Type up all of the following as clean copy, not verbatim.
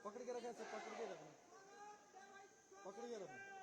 पकड़ के रखा है, सब पकड़ के रखना, पकड़ के रखना।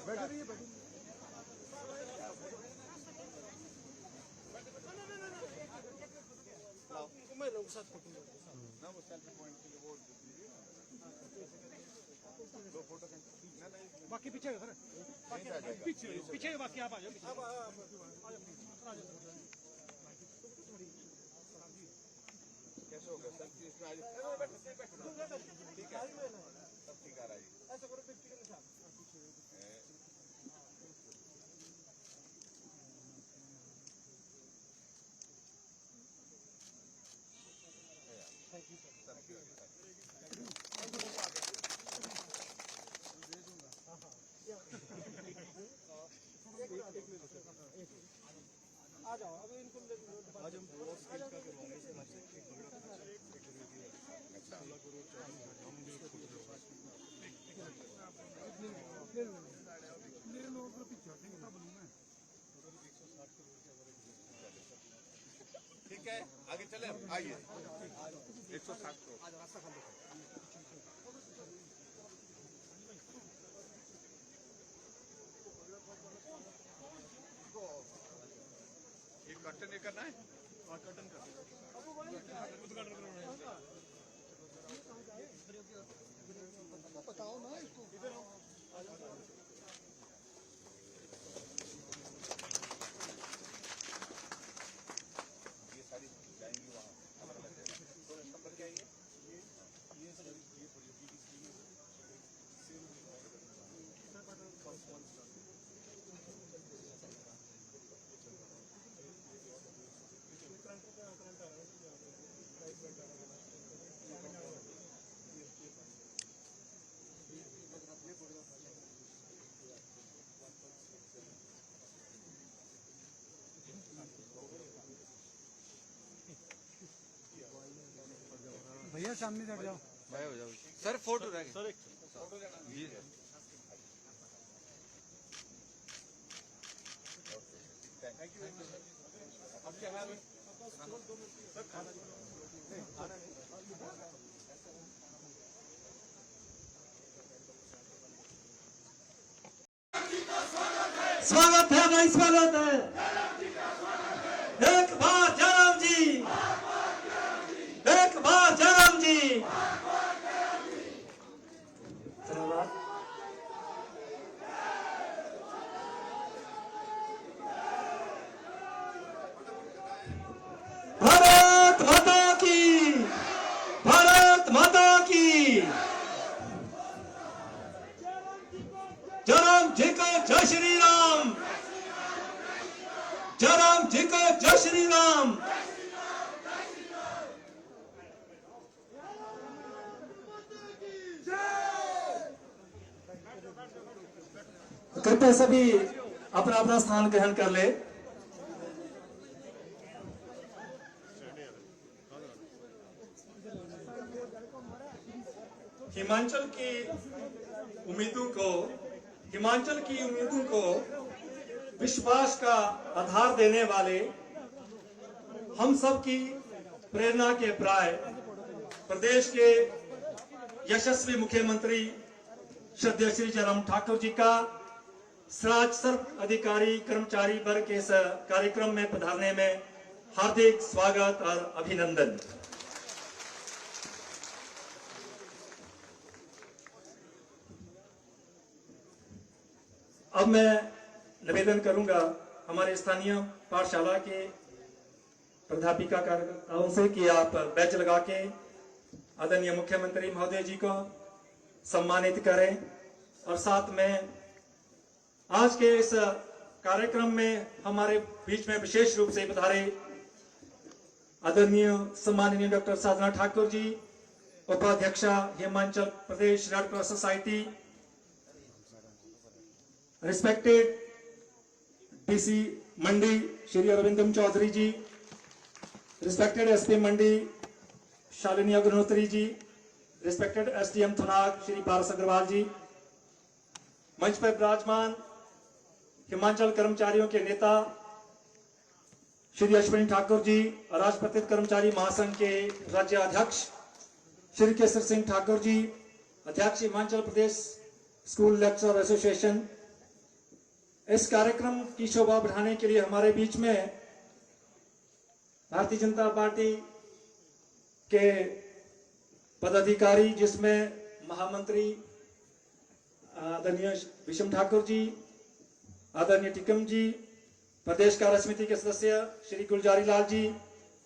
बैठे रहिए, बैठे। मैं लोग साथ पकड़ूंगा ना, वो सेल्फी पॉइंट के लिए वो दो फोटो बाकी पीछे सर, पीछे पीछे बाकी आप आ जाओ, कैसे होगा सर? ठीक है, सब ठीक आ रहा है। ऐसा करो फिर के साथ आ जाओ। अब इनको आज हम बहुत स्किल का करवाएंगे इसके बाद से एक बगड़ा एक अच्छा अल्लाह करो मेरे लोगों को पीछे हटेंगे तब मैं 160 करोड़ के ठीक है, आगे चले आइए 160 करोड़ ये कर्टन ये करना है और कर्टन कर बताओ ना इसको इधर ये सारी जाएंगी वहाँ अलग अलग जगह तो नंबर क्या है ये सब ये पड़ेगी भैया सामने हट जाओ, भाई हो जाओ सर। फोटो रह गए सर, एक फोटो लेना जी थैंक यू। अब क्या है सर? खाना स्वागत है भाई, स्वागत है। एक बार जयराम जी, एक बार जयराम जी। धन्यवाद। भारत माता की, भारत माता की। जयराम जी को जय श्री राम, जयराम जी को जय श्री राम। कृपया सभी अपना अपना स्थान ग्रहण कर ले। हिमाचल की उम्मीदों को विश्वास का आधार देने वाले, हम सब की प्रेरणा के प्राय प्रदेश के यशस्वी मुख्यमंत्री श्रद्धेय श्री जयराम ठाकुर जी का सर्व अधिकारी कर्मचारी वर्ग के इस कार्यक्रम में पधारने में हार्दिक स्वागत और अभिनंदन। अब मैं निवेदन करूंगा हमारे स्थानीय पाठशाला के प्राध्यापिका कार्यकर्ताओं से कि आप बैच लगा के आदरणीय मुख्यमंत्री महोदय जी को सम्मानित करें। और साथ में आज के इस कार्यक्रम में हमारे बीच में विशेष रूप से पधारे आदरणीय सम्माननीय डॉक्टर साधना ठाकुर जी, उपाध्यक्षा Himachal Pradesh red cross society, respected DC Mandi Shri Arvindam Chaudhary ji, respected SP Mandi Shalini Agnihotri ji, respected SDM Thunag Shri Paras Agarwal ji, मंच पर विराजमान हिमाचल कर्मचारियों के नेता श्री अश्विनी ठाकुर जी, राष्ट्रपति कर्मचारी महासंघ के राज्य अध्यक्ष श्री केसर सिंह ठाकुर जी, अध्यक्ष Himachal Pradesh school lecture association, इस कार्यक्रम की शोभा बढ़ाने के लिए हमारे बीच में भारतीय जनता पार्टी के पदाधिकारी, जिसमें महामंत्री आदरणीय विषम ठाकुर जी, आदरणीय टिकम जी, प्रदेश कार्य समिति के सदस्य श्री गुलजारी लाल जी,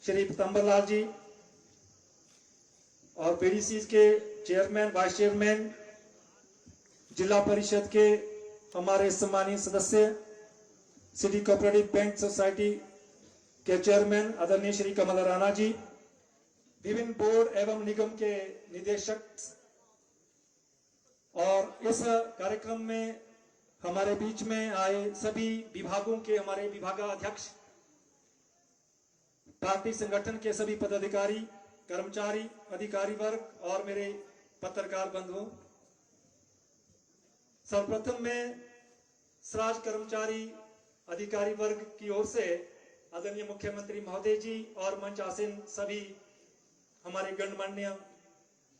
श्री पीताम्बर लाल जी, और पीडीसी के चेयरमैन, वाइस चेयरमैन, जिला परिषद के हमारे सम्मानित सदस्य, सिटी कोऑपरेटिव बैंक सोसाइटी के चेयरमैन आदरणीय श्री कमल राणा जी, विभिन्न बोर्ड एवं निगम के निदेशक, और इस कार्यक्रम में हमारे बीच में आए सभी विभागों के हमारे विभागाध्यक्ष, पार्टी संगठन के सभी पदाधिकारी, कर्मचारी, अधिकारी वर्ग और मेरे पत्रकार बंधुओं, सर्वप्रथम मैं स्वराज कर्मचारी अधिकारी वर्ग की ओर से आदरणीय मुख्यमंत्री महोदय जी और मंच आसीन सभी हमारे गणमान्य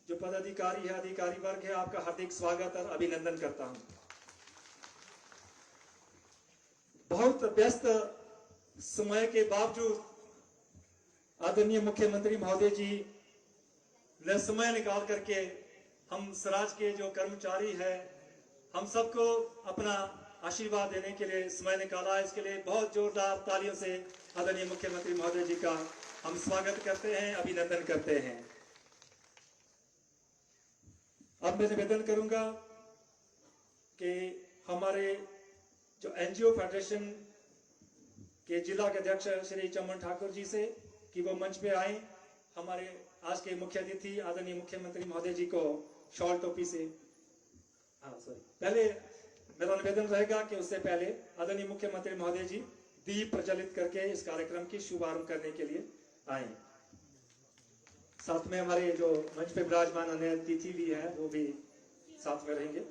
जो पदाधिकारी है, अधिकारी वर्ग है, आपका हार्दिक स्वागत और अभिनंदन करता हूं। बहुत व्यस्त समय के बावजूद आदरणीय मुख्यमंत्री महोदय जी ने समय निकाल करके हम स्वराज के जो कर्मचारी है, हम सबको अपना आशीर्वाद देने के लिए समय निकाला। इसके लिए बहुत जोरदार तालियों से आदरणीय मुख्यमंत्री महोदय जी का हम स्वागत करते हैं, अभिनंदन करते हैं। अब मैं निवेदन करूंगा कि हमारे जो एनजीओ फेडरेशन के जिला के अध्यक्ष श्री चमन ठाकुर जी से कि वो मंच पे आए, हमारे आज के मुख्य अतिथि आदरणीय मुख्यमंत्री महोदय जी को शॉल टोपी से, पहले मेरा निवेदन रहेगा कि उससे पहले आदरणीय मुख्यमंत्री महोदय जी दीप प्रज्वलित करके इस कार्यक्रम की शुभारंभ करने के लिए आए। साथ में हमारे जो मंच पे विराजमान अन्य अतिथि भी हैं, वो भी साथ में रहेंगे।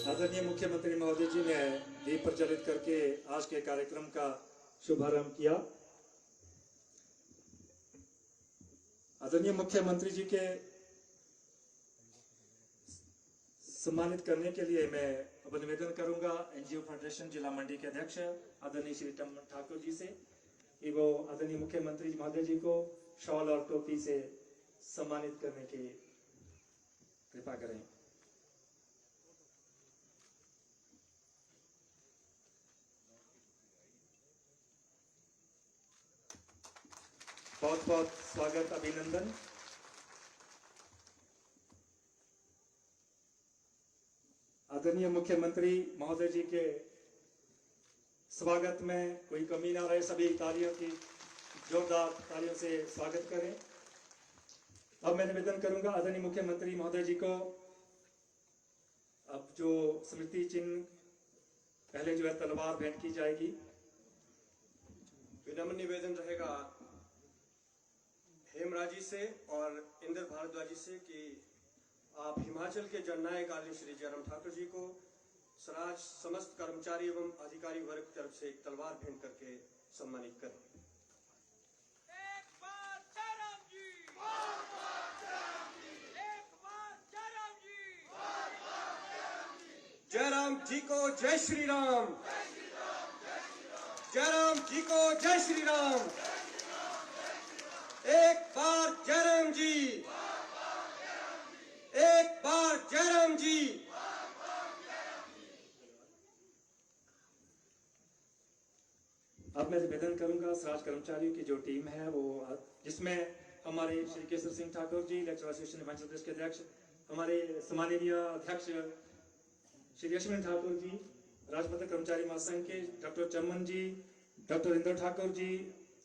आदरणीय मुख्यमंत्री महोदय जी ने दीप प्रज्वलित करके आज के कार्यक्रम का शुभारंभ किया। आदरणीय मुख्यमंत्री जी के सम्मानित करने के लिए मैं अब निवेदन करूंगा एनजीओ फेडरेशन जिला मंडी के अध्यक्ष आदरणीय श्री चमन ठाकुर जी से कि वो आदरणीय मुख्यमंत्री महोदय जी को शॉल और टोपी से सम्मानित करने की कृपा करें। बहुत बहुत स्वागत, अभिनंदन। आदरणीय मुख्यमंत्री महोदय जी के स्वागत में कोई कमी ना रहे, सभी तालियों की जोरदार तालियों से स्वागत करें। अब मैं निवेदन करूंगा आदरणीय मुख्यमंत्री महोदय जी को अब जो स्मृति चिन्ह पहले जो है तलवार भेंट की जाएगी। विनम्र निवेदन रहेगा हेमराज जी से और इंद्र भारद्वाज जी से कि आप हिमाचल के जननायक आदरणीय श्री जयराम ठाकुर जी को स्वराज समस्त कर्मचारी एवं अधिकारी वर्ग की तरफ से एक तलवार भेंट करके सम्मानित करें। एक बार जयराम जी, एक बार जयराम जी, जयराम जी को जय श्री राम, जयराम जी को जय श्री राम। एक बार जयराम जी, एक बार जयराम जी। अब मैं निवेदन करूंगा स्वराज कर्मचारियों की जो टीम है वो जिसमें हमारे श्री केसर सिंह ठाकुर जी लेक्चर एसोसिएशन हिमाचल प्रदेश के अध्यक्ष, हमारे सम्माननीय अध्यक्ष श्री अश्विन ठाकुर जी, राजपत्र कर्मचारी महासंघ के डॉक्टर चमन जी, डॉक्टर इंद्र ठाकुर जी,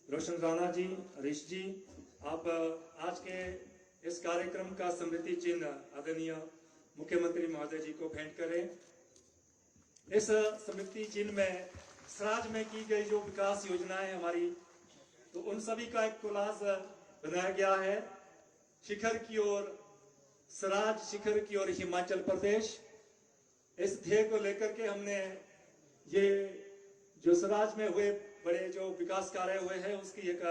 रोशन राणा जी, हरीश जी, आप आज के इस कार्यक्रम का स्मृति चिन्ह आदरणीय मुख्यमंत्री महोदय जी को भेंट करें। इस स्मृति चिन्ह में स्वराज में की गई जो विकास योजनाएं हमारी, तो उन सभी का एक कोलाज बनाया गया है। शिखर की ओर स्वराज, शिखर की ओर हिमाचल प्रदेश, इस ध्येय को लेकर के हमने ये जो स्वराज में हुए बड़े जो विकास कार्य हुए हैं उसकी एक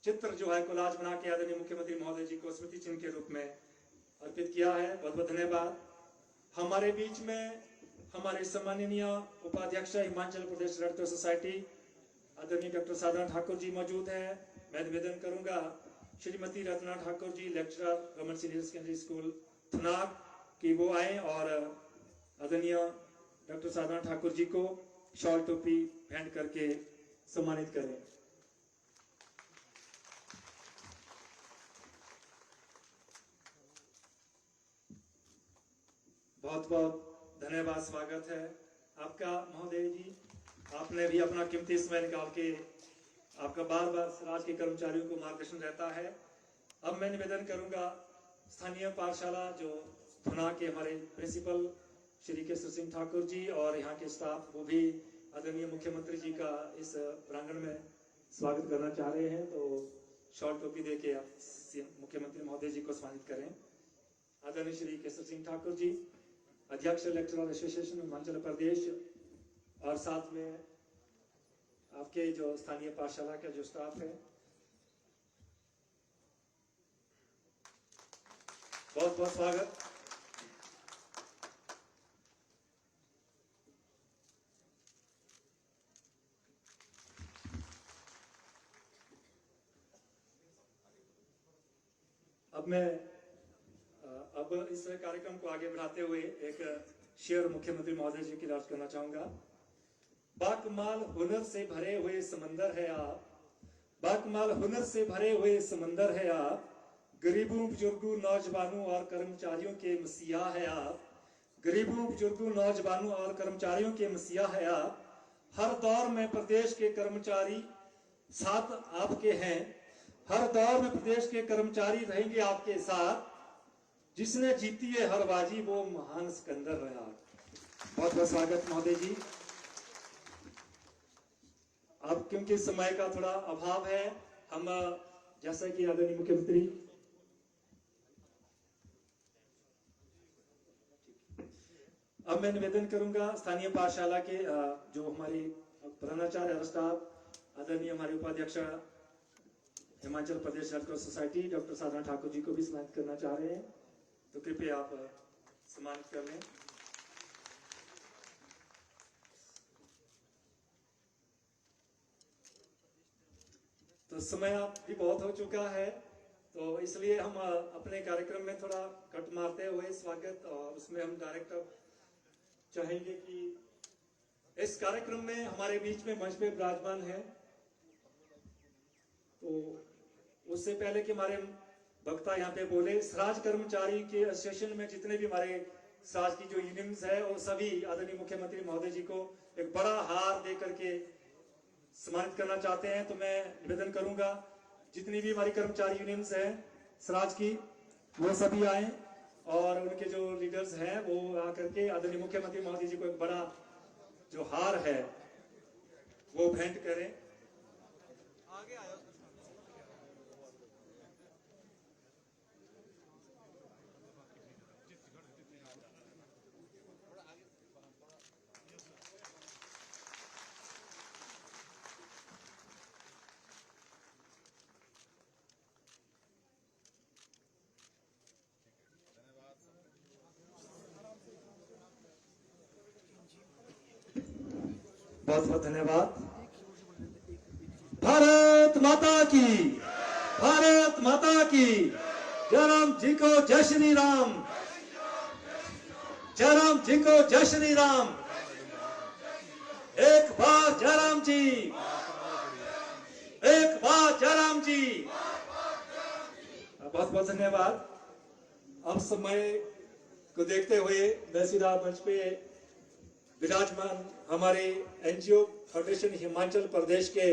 चित्र जो है कोलाज बना के आदरणीय मुख्यमंत्री महोदय जी को स्मृति चिन्ह के रूप में अर्पित किया है। बहुत बहुत धन्यवाद। हमारे बीच में हमारे सम्माननीय उपाध्यक्ष Himachal Pradesh red cross society आदरणीय डॉक्टर साधना ठाकुर जी मौजूद हैं। मैं निवेदन करूंगा Shrimati Ratna Thakur ji lecturer government senior secondary school Thunag की वो आए और आदरणीय डॉक्टर साधना ठाकुर जी को शॉल टोपी भेंट करके सम्मानित करें। बहुत बहुत धन्यवाद, स्वागत है आपका महोदय जी। आपने भी अपना कीमती समय निकाल के आपका बार बार स्वराज के कर्मचारियों को मार्गदर्शन रहता है। अब मैं निवेदन करूंगा स्थानीय पाठशाला जो थुना के हमारे प्रिंसिपल श्री केसर सिंह ठाकुर जी और यहाँ के स्टाफ, वो भी आदरणीय मुख्यमंत्री जी का इस प्रांगण में स्वागत करना चाह रहे हैं, तो शॉल टोपी दे के आप मुख्यमंत्री महोदय जी को सम्मानित करें। आदरणीय श्री केसर सिंह ठाकुर जी अध्यक्ष लेक्चरर एसोसिएशन हिमाचल प्रदेश और साथ में आपके जो स्थानीय पाठशाला का जो स्टाफ है, बहुत बहुत स्वागत। अब इस कार्यक्रम को आगे बढ़ाते हुए एक शेर मुख्यमंत्री महोदय जी की राज करना चाहूंगा। बाकमाल हुनर से भरे हुए समंदर है आप, बाकमाल हुनर से भरे हुए समंदर है आप, गरीबों बुजुर्गों नौजवानों और कर्मचारियों के मसीहा है आप, गरीबों बुजुर्गों नौजवानों और कर्मचारियों के मसीहा है आप। हर दौर में प्रदेश के कर्मचारी साथ आपके हैं, हर दौर में प्रदेश के कर्मचारी रहेंगे आपके साथ, जिसने जीती है हर बाजी वो महान सिकंदर रहा। बहुत बहुत स्वागत महोदय जी। अब क्योंकि समय का थोड़ा अभाव है, हम जैसा कि आदरणीय मुख्यमंत्री अब मैं निवेदन करूंगा स्थानीय पाठशाला के जो हमारी प्रधानाचार्य और स्टाफ आदरणीय हमारे उपाध्यक्ष Himachal Pradesh red cross society doctor Sadhna Thakur जी को भी सम्मानित करना चाह रहे हैं, तो कृपया आप सम्मानित कर लें। तो समय भी बहुत हो चुका है, तो इसलिए हम अपने कार्यक्रम में थोड़ा कट मारते हुए स्वागत और उसमें हम डायरेक्ट चाहेंगे कि इस कार्यक्रम में हमारे बीच में मंच पे विराजमान है, तो उससे पहले कि हमारे वक्ता यहाँ पे बोले, स्वराज कर्मचारी के एसोसिएशन में जितने भी हमारे स्वराज की जो यूनियंस है वो सभी आदरणीय मुख्यमंत्री महोदय जी को एक बड़ा हार दे करके सम्मानित करना चाहते हैं। तो मैं निवेदन करूंगा जितनी भी हमारी कर्मचारी यूनियंस हैं स्वराज की, वो सभी आए और उनके जो लीडर्स हैं वो आकर के आदरणीय मुख्यमंत्री महोदय जी को एक बड़ा जो हार है वो भेंट करें। आगे आयो। बहुत बहुत धन्यवाद। भारत माता की, भारत माता की। जय राम जी को जय श्री राम, जय राम जी को जय श्री राम। एक बार जय राम जी। जी, बहुत बहुत धन्यवाद। अब समय को देखते हुए मैं सीधा मंच पे विराजमान हमारे एनजीओ फेडरेशन हिमाचल प्रदेश के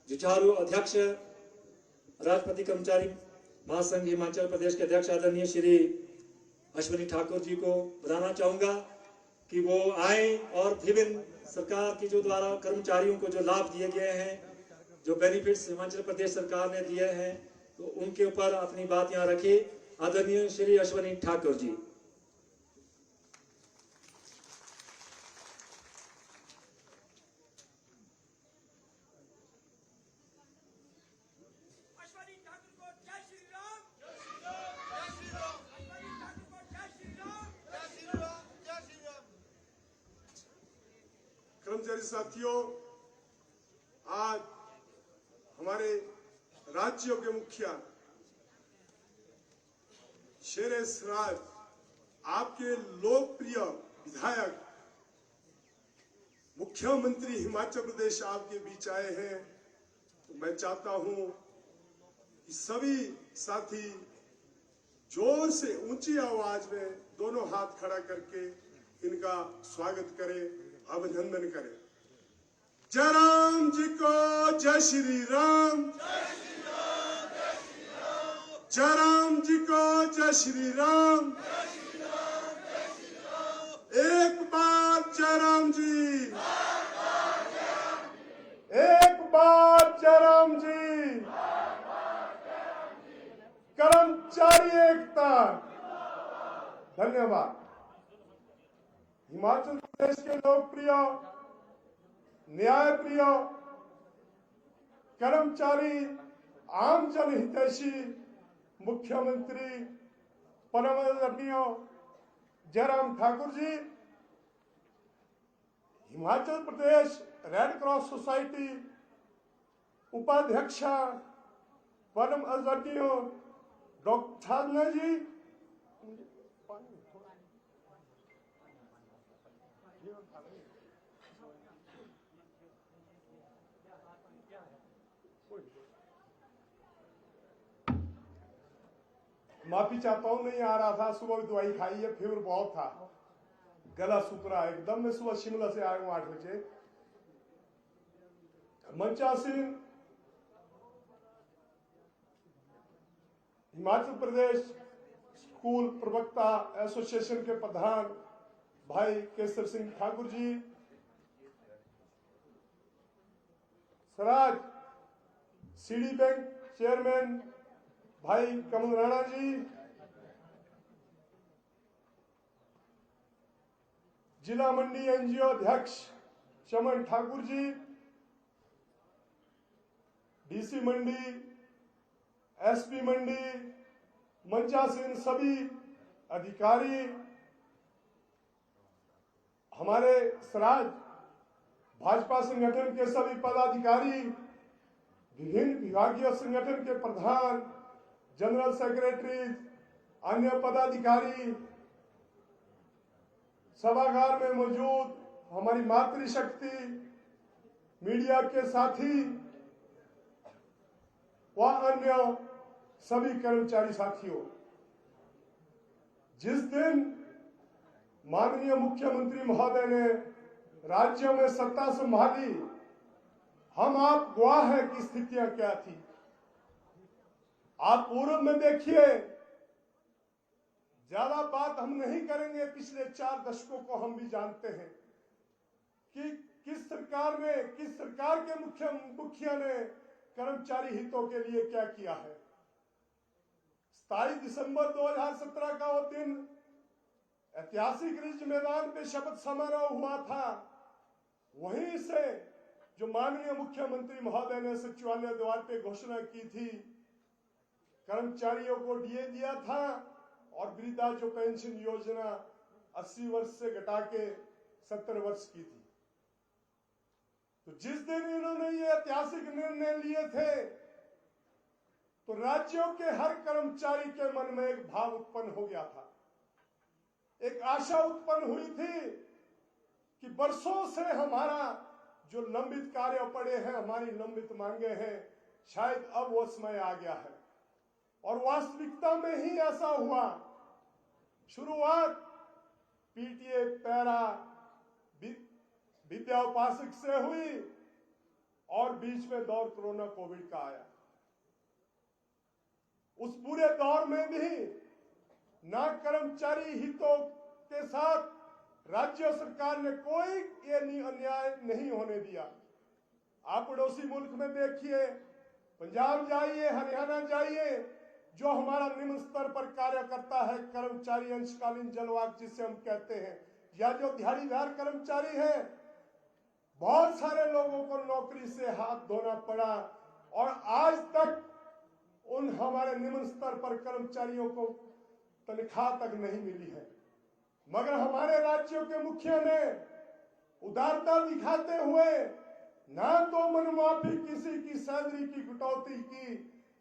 जुझारू अध्यक्ष, राष्ट्रपति कर्मचारी महासंघ हिमाचल प्रदेश के अध्यक्ष आदरणीय श्री अश्विनी ठाकुर जी को बताना चाहूंगा कि वो आए और विभिन्न सरकार की जो द्वारा कर्मचारियों को जो लाभ दिए गए हैं, जो बेनिफिट्स हिमाचल प्रदेश सरकार ने दिए हैं, तो उनके ऊपर अपनी बात यहाँ रखी। आदरणीय श्री अश्विनी ठाकुर जी। कर्मचारी साथियों, आज हमारे राज्यों के मुखिया शेर स्वराज, आपके लोकप्रिय विधायक, मुख्यमंत्री हिमाचल प्रदेश आपके बीच आए हैं। तो मैं चाहता हूं कि सभी साथी जोर से ऊंची आवाज में दोनों हाथ खड़ा करके इनका स्वागत करें, अभिनंदन करें। जय राम जी को जय श्री राम, जय राम जी को जय श्री राम। एक बार जय राम जी, एक बार जय राम जी। कर्मचारी एकता। धन्यवाद। हिमाचल प्रदेश के लोकप्रिय, न्यायप्रिय, कर्मचारी, आम जनहितैषी मुख्यमंत्री परम आदरणीय Jairam Thakur ji, Himachal Pradesh red cross society उपाध्यक्ष परम आदरणीय डॉक्टर साधना जी, माफी चाहता हूं, नहीं आ रहा था। सुबह भी दवाई खाई है, फीवर बहुत था, गला सुतरा एकदम। मैं सुबह शिमला से आया हूं 8 बजे। मंचासीन हिमाचल प्रदेश स्कूल प्रवक्ता एसोसिएशन के प्रधान भाई Kesar Singh Thakur ji, Swaraj CD bank chairman भाई कमल राणा जी, जिला मंडी एनजीओ अध्यक्ष चमन ठाकुर जी, डीसी मंडी, एसपी मंडी, मंचासीन सभी अधिकारी, हमारे स्वराज भाजपा संगठन के सभी पदाधिकारी, विभिन्न विभागीय संगठन के प्रधान, जनरल सेक्रेटरी, अन्य पदाधिकारी, सभागार में मौजूद हमारी मातृशक्ति, मीडिया के साथी व अन्य सभी कर्मचारी साथियों, जिस दिन माननीय मुख्यमंत्री महोदय ने राज्य में सत्ता संभाली, हम आप गवाह हैं कि स्थितियां क्या थी। आप पूर्व में देखिए, ज्यादा बात हम नहीं करेंगे, पिछले 4 दशकों को हम भी जानते हैं कि किस सरकार के मुखिया ने कर्मचारी हितों के लिए क्या किया है। 27 दिसंबर 2017 का वो दिन ऐतिहासिक रिज मैदान पे शपथ समारोह हुआ था। वहीं से जो माननीय मुख्यमंत्री महोदय ने सचिवालय द्वार पे घोषणा की थी, कर्मचारियों को डीए दिया था और वृद्धा जो पेंशन योजना 80 वर्ष से घटा के 70 वर्ष की थी। तो जिस दिन इन्होंने ये ऐतिहासिक निर्णय लिए थे, तो राज्यों के हर कर्मचारी के मन में एक भाव उत्पन्न हो गया था, एक आशा उत्पन्न हुई थी कि वर्षों से हमारा जो लंबित कार्य पड़े हैं, हमारी लंबित मांगे हैं, शायद अब वो समय आ गया है और वास्तविकता में ही ऐसा हुआ। शुरुआत पीटीए पैरा विद्या उपासक से हुई और बीच में दौर कोरोना कोविड का आया। उस पूरे दौर में भी ना कर्मचारी हितों के साथ राज्य सरकार ने कोई ये अन्याय नहीं होने दिया। आप पड़ोसी मुल्क में देखिए, पंजाब जाइए, हरियाणा जाइए, जो हमारा निम्न स्तर पर कार्य करता है कर्मचारी अंशकालीन जलवाक जिसे हम कहते हैं, या जो दिहाड़ीदार कर्मचारी है, बहुत सारे लोगों को नौकरी से हाथ धोना पड़ा और आज तक उन हमारे निम्न स्तर पर कर्मचारियों को तनख्वाह तक नहीं मिली है। मगर हमारे राज्यों के मुखिया ने उदारता दिखाते हुए ना तो मनमाफी किसी की सैलरी की कटौती की,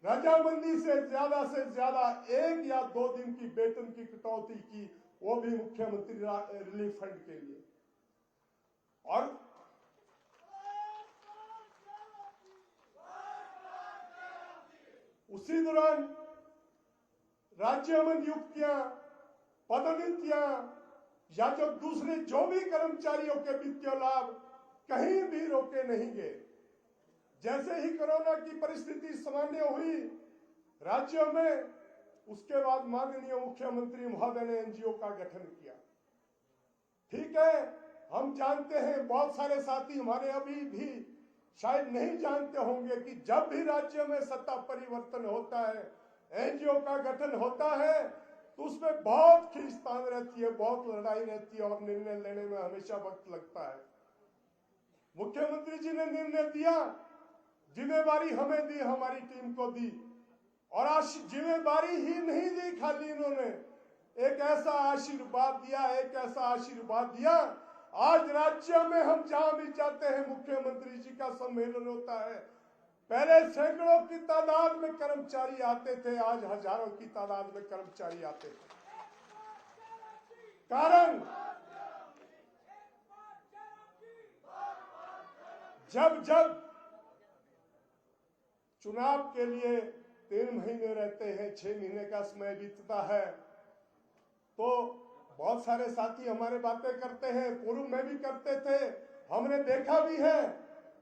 रजामंदी से ज्यादा 1 या 2 दिन की वेतन की कटौती की, वो भी मुख्यमंत्री रिलीफ फंड के लिए। और उसी दौरान राज्य में नियुक्तियां, पदोन्नतियां या जो दूसरे जो भी कर्मचारियों के वित्तीय लाभ कहीं भी रोके नहीं गए। जैसे ही कोरोना की परिस्थिति सामान्य हुई राज्यों में, उसके बाद माननीय मुख्यमंत्री महोदय ने एनजीओ का गठन किया। ठीक है, हम जानते हैं, बहुत सारे साथी हमारे अभी भी शायद नहीं जानते होंगे कि जब भी राज्य में सत्ता परिवर्तन होता है, एनजीओ का गठन होता है, तो उसमें बहुत खींचतान रहती है, बहुत लड़ाई रहती है और निर्णय लेने में हमेशा वक्त लगता है। मुख्यमंत्री जी ने निर्णय दिया, जिम्मेवारी हमें दी, हमारी टीम को दी, और जिम्मेवारी ही नहीं दी, खाली इन्होंने एक ऐसा आशीर्वाद दिया, आज राज्य में हम जहां भी जाते हैं मुख्यमंत्री जी का सम्मेलन होता है, पहले सैकड़ों की तादाद में कर्मचारी आते थे, आज हजारों की तादाद में कर्मचारी आते थे। कारण जब चुनाव के लिए 3 महीने रहते हैं, 6 महीने का समय बीतता है, तो बहुत सारे साथी हमारे बातें करते हैं, पूर्व में भी करते थे, हमने देखा भी है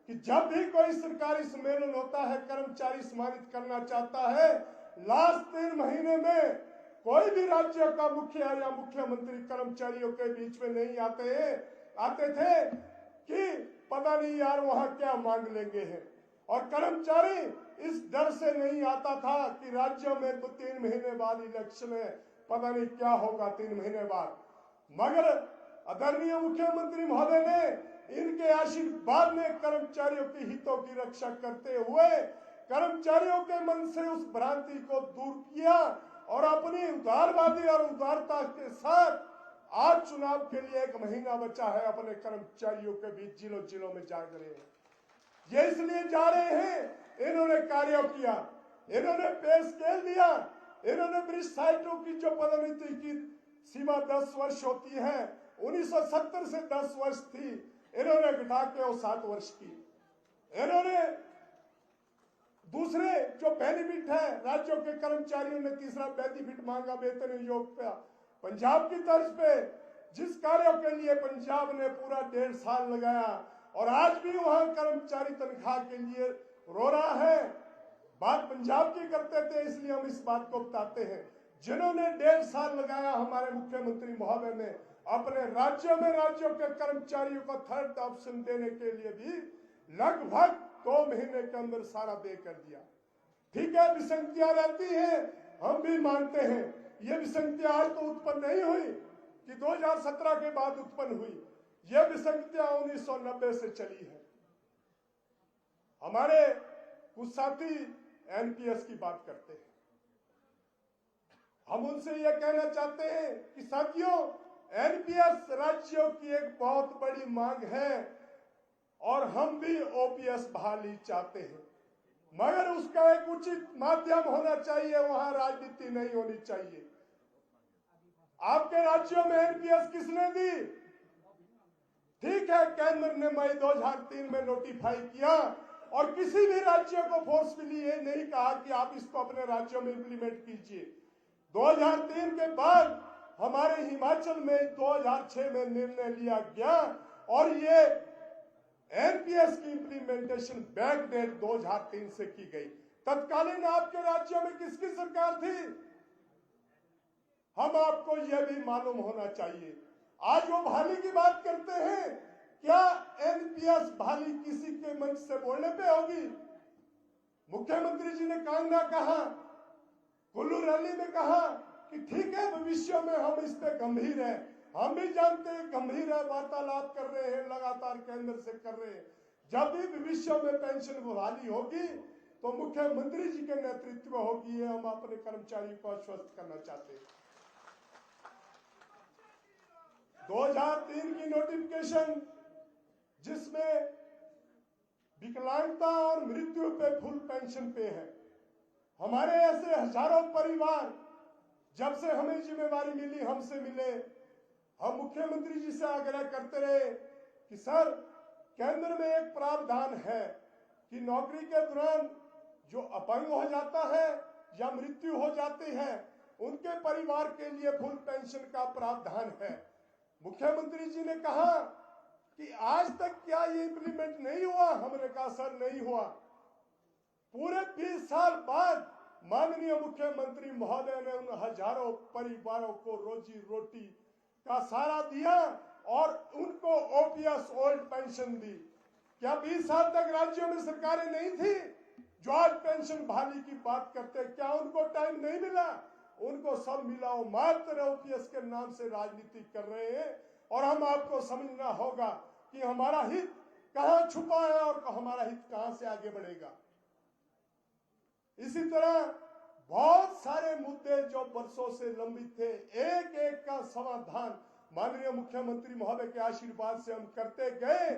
कि जब भी कोई सरकारी सम्मेलन होता है, कर्मचारी सम्मानित करना चाहता है, लास्ट 3 महीने में कोई भी राज्य का मुखिया या मुख्यमंत्री कर्मचारियों के बीच में नहीं आते थे कि पता नहीं यार वहां क्या मांग लेंगे हैं। और कर्मचारी इस डर से नहीं आता था कि राज्य में तो 3 महीने बाद इलेक्शन है, पता नहीं क्या होगा 3 महीने बाद। मगर आदरणीय मुख्यमंत्री महोदय ने इनके आशीर्वाद में कर्मचारियों के हितों की रक्षा करते हुए कर्मचारियों के मन से उस भ्रांति को दूर किया और अपनी उदारवादी और उदारता के साथ आज चुनाव के लिए 1 महीना बचा है, अपने कर्मचारियों के बीच जिलों में जा रहे हैं। ये इसलिए जा रहे हैं, इन्होंने कार्य किया, इन्होंने पे स्केल दिया, इन्होंने वरिष्ठ सहायकों की जो पदोन्नति की सीमा 10 वर्ष होती है, 1970 से 10 वर्ष थी, इन्होंने घटा के वो 7 वर्ष की। इन्होंने दूसरे जो बेनिफिट है, राज्यों के कर्मचारियों ने तीसरा बेनिफिट मांगा, वेतन योग का। पंजाब की तर्ज पे जिस कार्यों के लिए पंजाब ने पूरा 1.5 साल लगाया और आज भी वहां कर्मचारी तनख्वाह के लिए रो रहा है, बात पंजाब की करते थे, इसलिए हम इस बात को बताते हैं। जिन्होंने 1.5 साल लगाया हमारे मुख्यमंत्री महोदय ने अपने राज्यों में राज्यों के कर्मचारियों को थर्ड ऑप्शन देने के लिए भी लगभग 2 महीने के अंदर सारा दे कर दिया। ठीक है, विसंगतियां रहती हैं, हम भी मानते हैं। ये विसंगतियां आज तो उत्पन्न नहीं हुई कि 2017 के बाद उत्पन्न हुई, ये विसंगतियां 1990 से चली है। हमारे कुछ साथी एनपीएस की बात करते हैं, हम उनसे यह कहना चाहते हैं कि साथियों, एनपीएस राज्यों की एक बहुत बड़ी मांग है और हम भी ओपीएस बहाली चाहते हैं, मगर उसका एक उचित माध्यम होना चाहिए, वहां राजनीति नहीं होनी चाहिए। आपके राज्यों में एनपीएस किसने दी? ठीक है, केंद्र ने मई 2003 में नोटिफाई किया, और किसी भी राज्य को फोर्सफुली ये नहीं कहा कि आप इसको अपने राज्यों में इंप्लीमेंट कीजिए। 2003 के बाद हमारे हिमाचल में 2006 में निर्णय लिया गया और ये एनपीएस की इंप्लीमेंटेशन बैकडेट 2003 से की गई। तत्कालीन आपके राज्यों में किसकी सरकार थी? हम आपको यह भी मालूम होना चाहिए। आज वो बहाली की बात करते हैं, क्या एनपीएस बहाली किसी के मंच से बोलने पे होगी? मुख्यमंत्री जी ने कांगड़ा कहा, कुल्लू रैली में कहा कि ठीक है भविष्य में हम इस पे गंभीर हैं। हम भी जानते हैं गंभीर है, वार्तालाप कर रहे हैं, लगातार केंद्र से कर रहे हैं। जब भी भविष्य में पेंशन बहाली होगी तो मुख्यमंत्री जी के नेतृत्व होगी। ये हम अपने कर्मचारियों को आश्वस्त करना चाहते हैं। 2003 की नोटिफिकेशन जिसमें विकलांगता और मृत्यु पे फुल पेंशन पे है। हमारे ऐसे हजारों परिवार जब से हमें जिम्मेवारी मिली, हमसे मिले, हम मुख्यमंत्री जी से आग्रह करते रहे कि सर केंद्र में एक प्रावधान है कि नौकरी के दौरान जो अपंग हो जाता है या मृत्यु हो जाती है उनके परिवार के लिए फुल पेंशन का प्रावधान है। मुख्यमंत्री जी ने कहा कि आज तक क्या ये इंप्लीमेंट नहीं हुआ? हमने कहा सर नहीं हुआ। पूरे 20 साल बाद माननीय मुख्यमंत्री महोदय ने उन हजारों परिवारों को रोजी रोटी का सहारा दिया और उनको ओपीएस ओल्ड पेंशन दी। क्या 20 साल तक राज्यों में सरकारें नहीं थी जो आज पेंशन बहाली की बात करते? क्या उनको टाइम नहीं मिला? उनको सब मिला। वो मात्र ओपीएस के नाम से राजनीति कर रहे हैं और हम आपको समझना होगा कि हमारा हित कहां छुपा है और हमारा हित कहां से आगे बढ़ेगा। इसी तरह बहुत सारे मुद्दे जो वर्षों से लंबित थे, एक एक का समाधान माननीय मुख्यमंत्री महोदय के आशीर्वाद से हम करते गए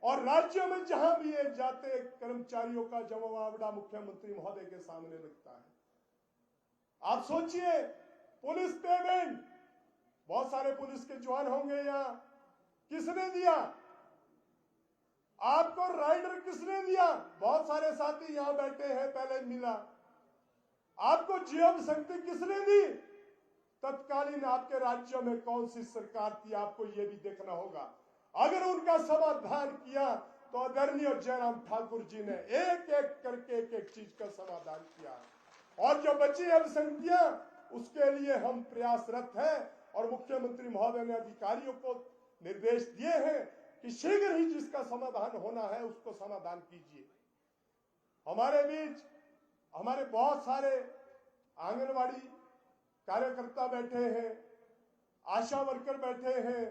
और राज्यों में जहां भी ये जाते कर्मचारियों का जवाबड़ा मुख्यमंत्री महोदय के सामने लगता है। आप सोचिए पुलिस पेमेंट, बहुत सारे पुलिस के जवान होंगे यहाँ, किसने दिया? आपको राइडर किसने दिया? बहुत सारे साथी यहां बैठे हैं, पहले मिला। आपको जीएम शक्ति किसने दी? तत्कालीन आपके राज्यों में कौन सी सरकार थी? आपको यह भी देखना होगा। अगर उनका समाधान किया तो आदरणीय जयराम ठाकुर जी ने एक एक करके एक एक चीज का समाधान किया और जो बची अभिसंख्या उसके लिए हम प्रयासरत हैं और मुख्यमंत्री महोदय ने अधिकारियों को निर्देश दिए हैं कि शीघ्र ही जिसका समाधान होना है उसको समाधान कीजिए। हमारे बीच हमारे बहुत सारे आंगनवाड़ी कार्यकर्ता बैठे हैं, आशा वर्कर बैठे हैं,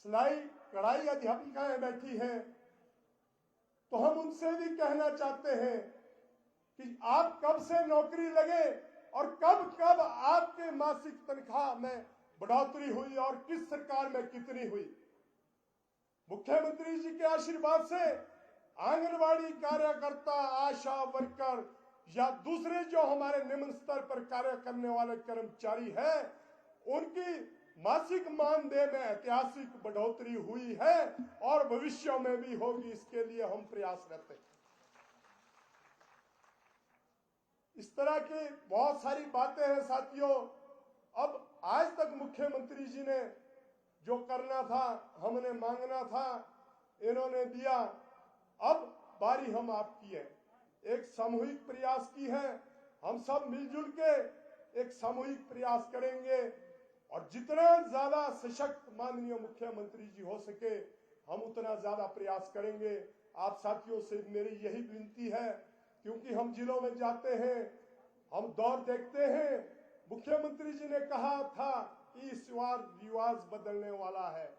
सिलाई कढ़ाई अध्यापिकाएं बैठी हैं। तो हम उनसे भी कहना चाहते हैं कि आप कब से नौकरी लगे और कब कब आपके मासिक तनख्वाह में बढ़ोतरी हुई और किस सरकार में कितनी हुई? मुख्यमंत्री जी के आशीर्वाद से आंगनवाड़ी कार्यकर्ता, आशा वर्कर या दूसरे जो हमारे निम्न स्तर पर कार्य करने वाले कर्मचारी हैं, उनकी मासिक मानदेय में ऐतिहासिक बढ़ोतरी हुई है और भविष्य में भी होगी। इसके लिए हम प्रयासरत हैं। इस तरह की बहुत सारी बातें हैं साथियों। अब आज तक मुख्यमंत्री जी ने जो करना था, हमने मांगना था, इन्होंने दिया। अब बारी हम आपकी है। एक सामूहिक प्रयास की है। हम सब मिलजुल के एक सामूहिक प्रयास करेंगे और जितना ज्यादा सशक्त माननीय मुख्यमंत्री जी हो सके हम उतना ज्यादा प्रयास करेंगे। आप साथियों से मेरी यही विनती है, क्योंकि हम जिलों में जाते हैं, हम दौर देखते हैं। मुख्यमंत्री जी ने कहा था कि इस बार रिवाज बदलने वाला है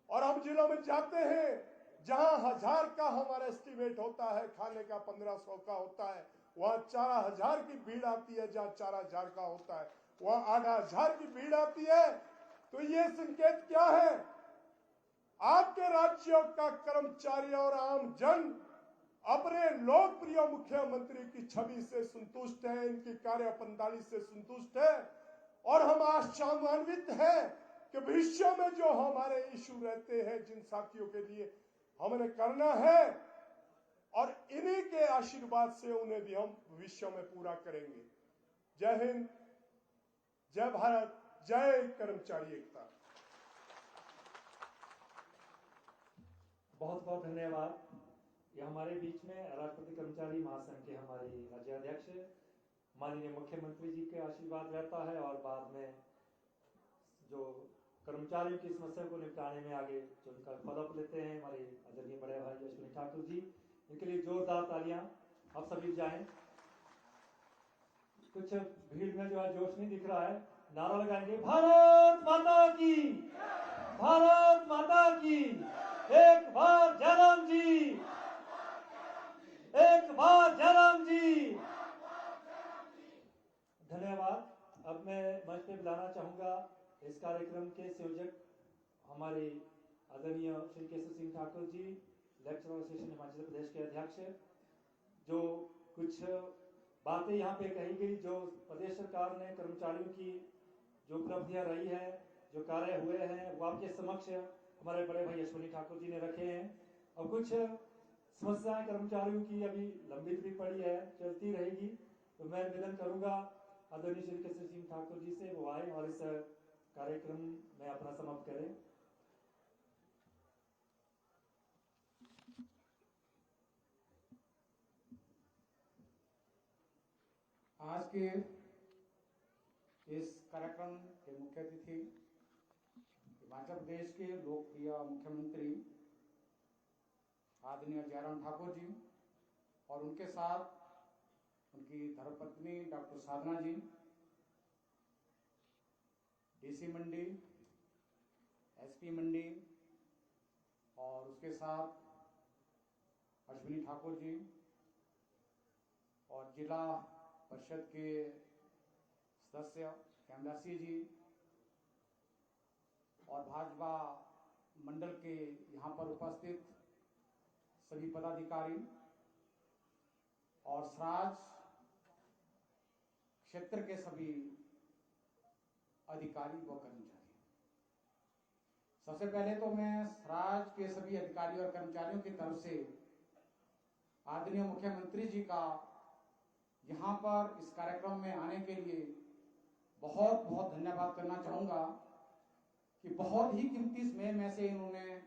और हम जिलों में जाते हैं जहां 1000 का हमारा एस्टिमेट होता है, खाने का 1500 का होता है, वहां 4000 की भीड़ आती है। जहां 4000 का होता है वहां 8000 की भीड़ आती है। तो ये संकेत क्या है? आपके राज्यों का कर्मचारी और आम जन अपने लोकप्रिय मुख्यमंत्री की छवि से संतुष्ट है, इनकी कार्य प्रणाली से संतुष्ट है और हम आशान्वित हैं कि भविष्य में जो हमारे इश्यू रहते हैं, जिन साथियों के लिए हमने करना है, और इन्हीं के आशीर्वाद से उन्हें भी हम भविष्य में पूरा करेंगे। जय हिंद, जय भारत, जय कर्मचारी एकता। बहुत बहुत धन्यवाद। ये हमारे बीच में राष्ट्रपति कर्मचारी महासंघ के हमारे राज्याध्यक्ष माननीय मुख्यमंत्री जी के आशीर्वाद रहता है, और बाद में जो कर्मचारियों की समस्या को निपटाने में आगे जो उनका फॉलोअप लेते हैं हमारे आदरणीय बड़े भाई अश्विनी ठाकुर जी, इनके लिए जोरदार तालियां आप सभी जाएं। कुछ भीड़ में जो है जोश नहीं दिख रहा है, नारा लगाएंगे भारत माता की, भारत माता की, एक बार जयराम जी, एक बार जयराम जी। धन्यवाद। अब मैं मंच पे बुलाना चाहूंगा इस कार्यक्रम के संयोजक हमारे आदरणीय श्री केशव सिंह ठाकुर जी, लेक्चरर एसोसिएशन हिमाचल प्रदेश के अध्यक्ष, जो कुछ बातें यहाँ पे कही गई, जो प्रदेश सरकार ने कर्मचारियों की जो उपलब्धियां रही है, जो कार्य हुए हैं, वो आपके समक्ष हमारे बड़े भाई अश्विनी ठाकुर जी ने रखे हैं। और कुछ समस्याएं कर्मचारियों की अभी लंबित भी पड़ी है, चलती रहेगी। तो मैं निवेदन करूंगा आदरणीय श्री केशव सिंह ठाकुर जी से वो आए और इस कार्यक्रम में अपना समाप्त करें। आज के इस कार्यक्रम के मुख्य अतिथि हिमाचल प्रदेश के लोकप्रिय मुख्यमंत्री आदरणीय जयराम ठाकुर जी और उनके साथ उनकी धर्मपत्नी डॉक्टर साधना जी, डीसी मंडी, एसपी मंडी और उसके साथ अश्विनी ठाकुर जी और जिला परिषद के सदस्य हेमदासी जी और भाजपा मंडल के यहाँ पर उपस्थित सभी पदाधिकारी और सराज क्षेत्र के सभी अधिकारी व कर्मचारी। सबसे पहले तो मैं सराज के सभी अधिकारी और कर्मचारियों की तरफ से आदरणीय मुख्यमंत्री जी का यहाँ पर इस कार्यक्रम में आने के लिए बहुत बहुत धन्यवाद करना चाहूँगा कि बहुत ही कीमती समय में से इन्होंने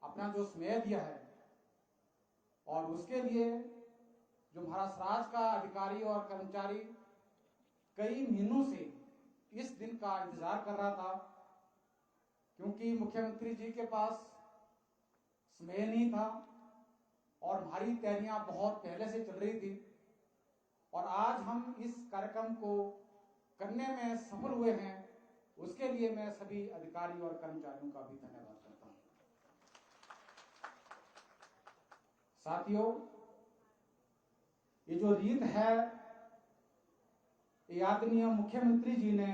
अपना जो समय दिया है और उसके लिए जो महाराष्ट्र राज्य का अधिकारी और कर्मचारी कई महीनों से इस दिन का इंतजार कर रहा था, क्योंकि मुख्यमंत्री जी के पास समय नहीं था और हमारी तैयारियां बहुत पहले से चल रही थी और आज हम इस कार्यक्रम को करने में सफल हुए हैं। उसके लिए मैं सभी अधिकारी और कर्मचारियों का भी धन्यवाद करता हूं। साथियों, ये जो रीत है ये आदरणीय मुख्यमंत्री जी ने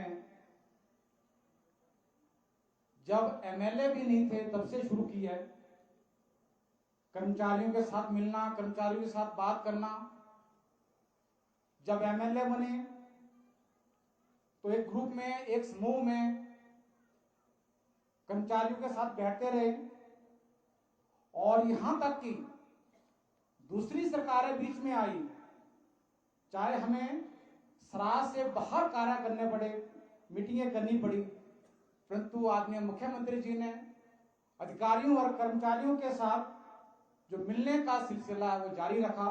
जब एमएलए भी नहीं थे तब से शुरू की है। कर्मचारियों के साथ मिलना, कर्मचारियों के साथ बात करना। जब एमएलए बने तो एक ग्रुप में, एक समूह में कर्मचारियों के साथ बैठते रहे और यहां तक कि दूसरी सरकारें बीच में आई, चाहे हमें सराज से बाहर कार्य करने पड़े, मीटिंगें करनी पड़ी, परंतु आदरणीय मुख्यमंत्री जी ने अधिकारियों और कर्मचारियों के साथ जो मिलने का सिलसिला है वो जारी रखा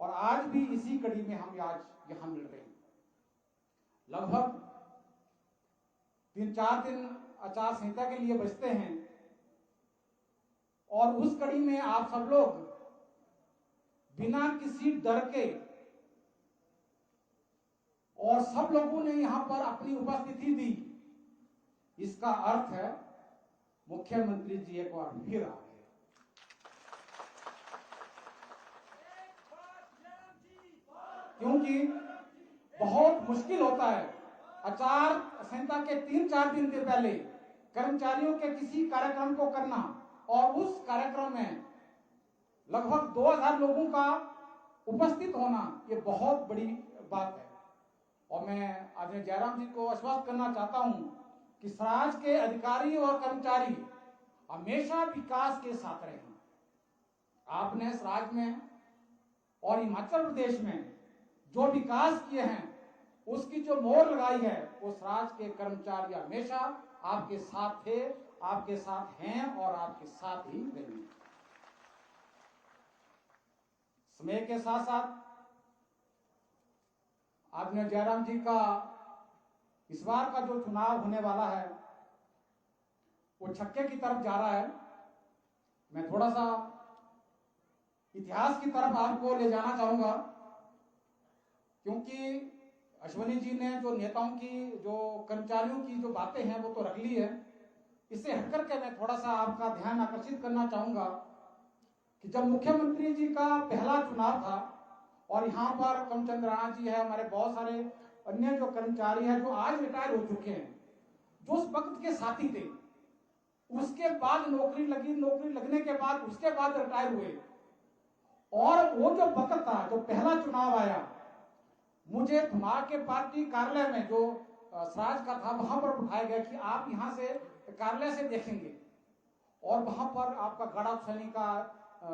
और आज भी इसी कड़ी में हम आज यहां मिल रहे हैं। लगभग 3-4 दिन आचार संहिता के लिए बचते हैं और उस कड़ी में आप सब लोग बिना किसी डर के और सब लोगों ने यहां पर अपनी उपस्थिति दी, इसका अर्थ है मुख्यमंत्री जी एक बार फिर आ गए। क्योंकि बहुत मुश्किल होता है आचार संहिता के 3-4 दिन के पहले कर्मचारियों के किसी कार्यक्रम को करना और उस कार्यक्रम में लगभग 2000 लोगों का उपस्थित होना, ये बहुत बड़ी बात है। और मैं आदरणीय जयराम जी को आश्वस्त करना चाहता हूं कि सराज के अधिकारी और कर्मचारी हमेशा विकास के साथ रहें। आपने सराज में और हिमाचल प्रदेश में जो विकास किए हैं उसकी जो मोहर लगाई है वो स्वराज के कर्मचारी हमेशा आपके साथ थे, आपके साथ हैं और आपके साथ ही रहेंगे। समय के साथ साथ आदरणीय जयराम जी का इस बार का जो चुनाव होने वाला है वो छक्के की तरफ जा रहा है। मैं थोड़ा सा इतिहास की तरफ आपको ले जाना चाहूंगा, क्योंकि अश्वनी जी ने जो नेताओं की, जो कर्मचारियों की जो बातें हैं वो तो रख ली है। इससे हटकर के मैं थोड़ा सा आपका ध्यान आकर्षित करना चाहूंगा कि जब मुख्यमंत्री जी का पहला चुनाव था और यहाँ पर कमचंद राणा जी है, हमारे बहुत सारे अन्य जो कर्मचारी हैं जो आज रिटायर हो चुके हैं, जो उस वक्त के साथी थे, उसके बाद नौकरी लगी, नौकरी लगने के बाद उसके बाद रिटायर हुए, और वो जो वक्त था, जो पहला चुनाव आया, मुझे धुमार के पार्टी कार्यालय में जो स्वराज का था वहां पर उठाया गया कि आप यहाँ से कार्यालय से देखेंगे और वहां पर आपका गड़ा सैनिक का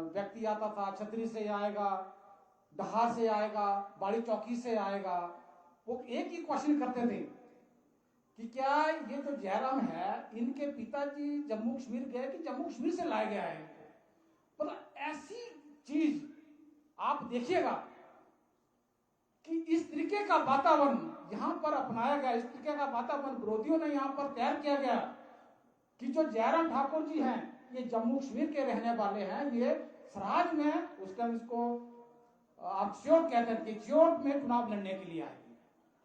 व्यक्ति आता था, छतरी से आएगा, डहार से आएगा, बाड़ी चौकी से आएगा। वो एक ही क्वेश्चन करते थे कि क्या ये जो जयराम है इनके पिताजी जम्मू कश्मीर गए कि जम्मू कश्मीर से लाया गया है। मतलब ऐसी चीज आप देखिएगा कि इस तरीके का वातावरण यहाँ पर अपनाया गया, इस तरीके का वातावरण विरोधियों ने यहाँ पर तैयार किया गया कि जो जयराम ठाकुर जी हैं ये जम्मू कश्मीर के रहने वाले हैं, ये स्वराज में उस टाइम इसको आप चियोट कहते हैं कि चियोट में चुनाव लड़ने के लिए आए।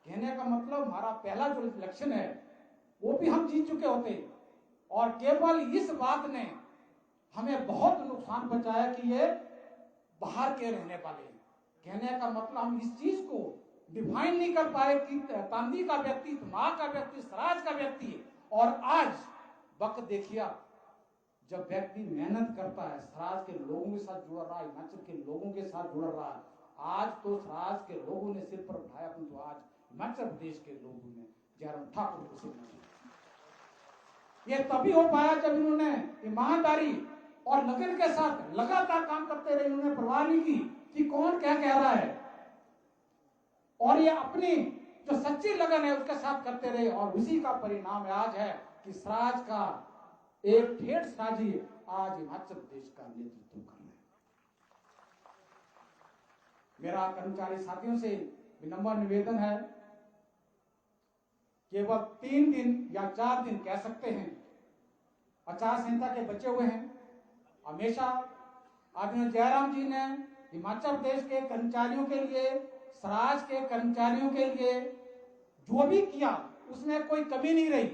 कहने का मतलब हमारा पहला जो इलेक्शन है वो भी हम जीत चुके होते, और केवल इस बात ने हमें बहुत नुकसान पहुंचाया कि ये बाहर के रहने वाले हैं। कहने का मतलब हम इस चीज को डिफाइन नहीं कर पाए कि तांदी का व्यक्ति, धुमार का व्यक्ति, स्वराज का व्यक्ति। और आज वक्त देखिए, जब व्यक्ति मेहनत करता है, स्वराज के लोगों के साथ जुड़ रहा है, हिमाचल के लोगों के साथ जुड़ रहा है। आज तो स्वराज के लोगों ने सिर पर उठाया, परंतु आज हिमाचल प्रदेश के लोगों ने जयराम ठाकुर को सिर पर। यह तभी हो पाया जब इन्होंने ईमानदारी और लगन के साथ लगातार काम करते रहे। इन्होंने परवाह नहीं की कि कौन क्या कह रहा है, और ये अपनी जो सच्ची लगन है उसके साथ करते रहे, और उसी का परिणाम आज है कि स्वराज का एक ठेठ साजी आज हिमाचल प्रदेश का नेतृत्व कर रहे हैं। मेरा कर्मचारी साथियों से विनम्र निवेदन है, केवल 3 दिन या 4 दिन कह सकते हैं, आचार संहिता के बचे हुए हैं। हमेशा आदरणीय जयराम जी ने हिमाचल प्रदेश के कर्मचारियों के लिए, स्वराज के कर्मचारियों के लिए जो भी किया उसमें कोई कमी नहीं रही।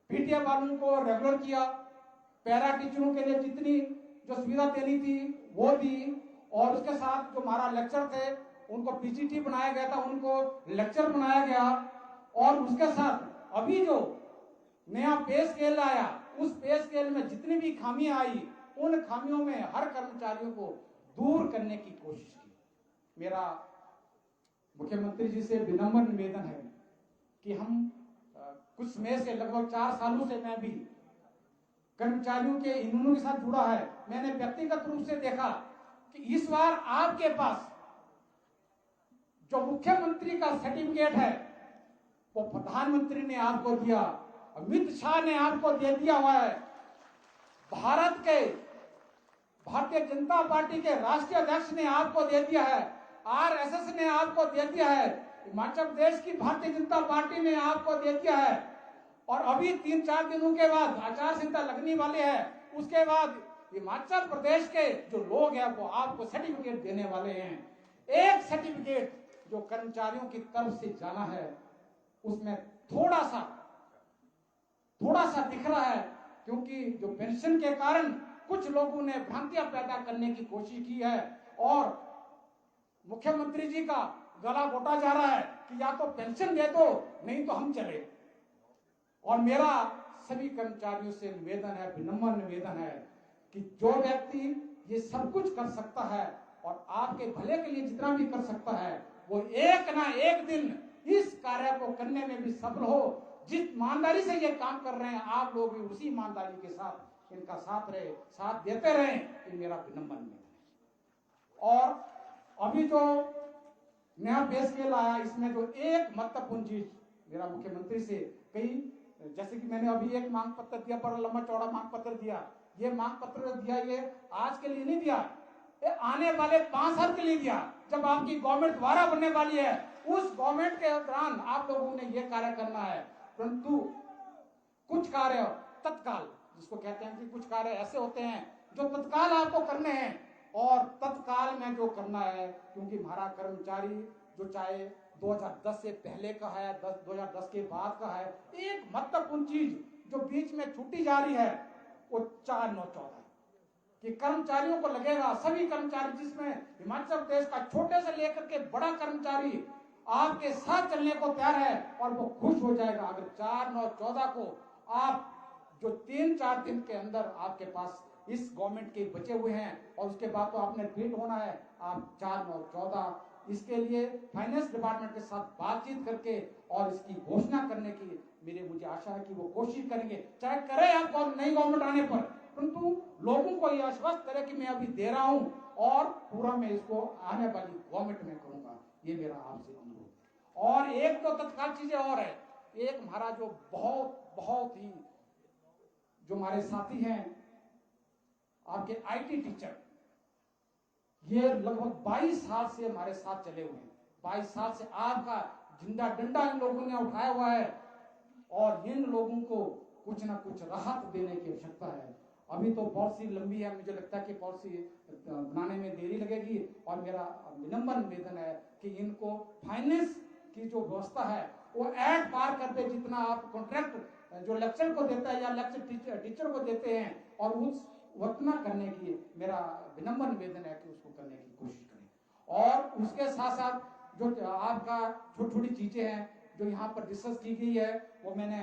पीटीए वालों को रेगुलर किया, पैरा टीचरों के लिए जितनी जो सुविधा देनी थी वो दी, और उसके साथ जो हमारा लेक्चर थे उनको पीजीटी बनाया गया था, उनको लेक्चर बनाया गया, और उसके साथ अभी जो नया पे स्केल आया उस पे स्केल में जितनी भी खामियां आई उन खामियों में हर कर्मचारियों को दूर करने की कोशिश की। मेरा मुख्यमंत्री जी से विनम्र निवेदन है कि हम कुछ समय से, लगभग 4 सालों से मैं भी कर्मचारियों के यूनियनों के साथ जुड़ा है। मैंने व्यक्तिगत रूप से देखा कि इस बार आपके पास जो मुख्यमंत्री का सर्टिफिकेट है वो प्रधानमंत्री ने आपको दिया, अमित शाह ने आपको दे दिया हुआ है, भारतीय जनता पार्टी के राष्ट्रीय अध्यक्ष ने आपको दे दिया है, आरएसएस ने आपको दे दिया है, हिमाचल प्रदेश की भारतीय जनता पार्टी ने आपको दे दिया है, और अभी 3-4 दिनों के बाद आचार संहिता लगने वाले है, उसके बाद हिमाचल प्रदेश के जो लोग हैं वो आपको सर्टिफिकेट देने वाले हैं। एक सर्टिफिकेट जो कर्मचारियों की तरफ से जाना है उसमें थोड़ा सा दिख रहा है, क्योंकि जो पेंशन के कारण कुछ लोगों ने भ्रांतियां पैदा करने की कोशिश की है, और मुख्यमंत्री जी का गला घोटा जा रहा है कि या तो पेंशन दे दो नहीं तो हम चले। और मेरा सभी कर्मचारियों से निवेदन है, विनम्र निवेदन है कि जो व्यक्ति ये सब कुछ कर सकता है और आपके भले के लिए जितना भी कर सकता है, वो एक ना एक दिन इस कार्य को करने में भी सफल हो। जिस ईमानदारी से ये काम कर रहे हैं आप लोग भी उसी ईमानदारी के साथ इनका साथ देते रहे, ये मेरा विनम्र निवेदन है। और अभी जो नया पे स्केल आया, इसमें जो एक महत्वपूर्ण चीज मेरा मुख्यमंत्री से कई, जैसे कि मैंने अभी एक मांग पत्र दिया, बड़ा लंबा चौड़ा मांग पत्र दिया। ये मांग पत्र दिया, ये आज के लिए नहीं दिया, ये आने वाले 5 साल के लिए दिया। जब आपकी गवर्नमेंट दोबारा बनने वाली है, उस गवर्नमेंट के दौरान आप लोगों ने ये कार्य करना है। परंतु कुछ कार्य तत्काल, जिसको कहते हैं कि कुछ कार्य ऐसे होते हैं जो तत्काल आपको करने हैं, और तत्काल में जो करना है, क्योंकि हमारा कर्मचारी जो चाहे 2010 से पहले का है, 2010 के बाद का है, एक महत्वपूर्ण चीज जो बीच में छूटी जा रही है वो 4-9-14 कि कर्मचारियों को लगेगा, सभी कर्मचारी, जिसमें हिमाचल प्रदेश का छोटे से लेकर के बड़ा कर्मचारी आपके साथ चलने को तैयार है, और वो खुश हो जाएगा अगर 4-9-14 को आप जो 3-4 दिन के अंदर आपके पास इस गवर्नमेंट के बचे हुए हैं, और उसके बाद तो आपने रिपीट होना है, आप 4-9-14 इसके लिए फाइनेंस डिपार्टमेंट के साथ बातचीत करके और इसकी घोषणा करने की मुझे आशा है कि वो कोशिश करेंगे, चाहे करे आपको नई गवर्नमेंट आने पर, परंतु लोगों को यह आश्वस्त करे कि मैं अभी दे रहा हूं और पूरा मैं इसको आने वाली गवर्नमेंट में करूंगा। ये मेरा आपसे अनुरोध। और एक तो तत्काल चीजें और है, एक हमारा जो बहुत ही जो हमारे साथी हैं आपके आईटी टीचर, ये लगभग 22 साल से हमारे साथ चले हुए हैं। 22 साल से आपका जिंदा डंडा इन लोगों ने उठाया हुआ है, और इन लोगों को कुछ ना कुछ राहत देने की आवश्यकता है। अभी तो पॉलिसी लंबी है, मुझे लगता है कि पॉलिसी बनाने में देरी लगेगी, और मेरा विनम्र निवेदन है कि इनको फाइनेंस की जो व्यवस्था है वो ऐड पार कर दे, जितना आप कॉन्ट्रैक्ट जो लेक्चर को देता है या लेक्चर टीचर को देते हैं, और उस उतना करने की मेरा विनम्र निवेदन है कि उसको करने की कोशिश करें। और उसके साथ साथ जो आपका छोटी छोटी चीजें हैं जो यहाँ पर डिस्कस की गई है, वो मैंने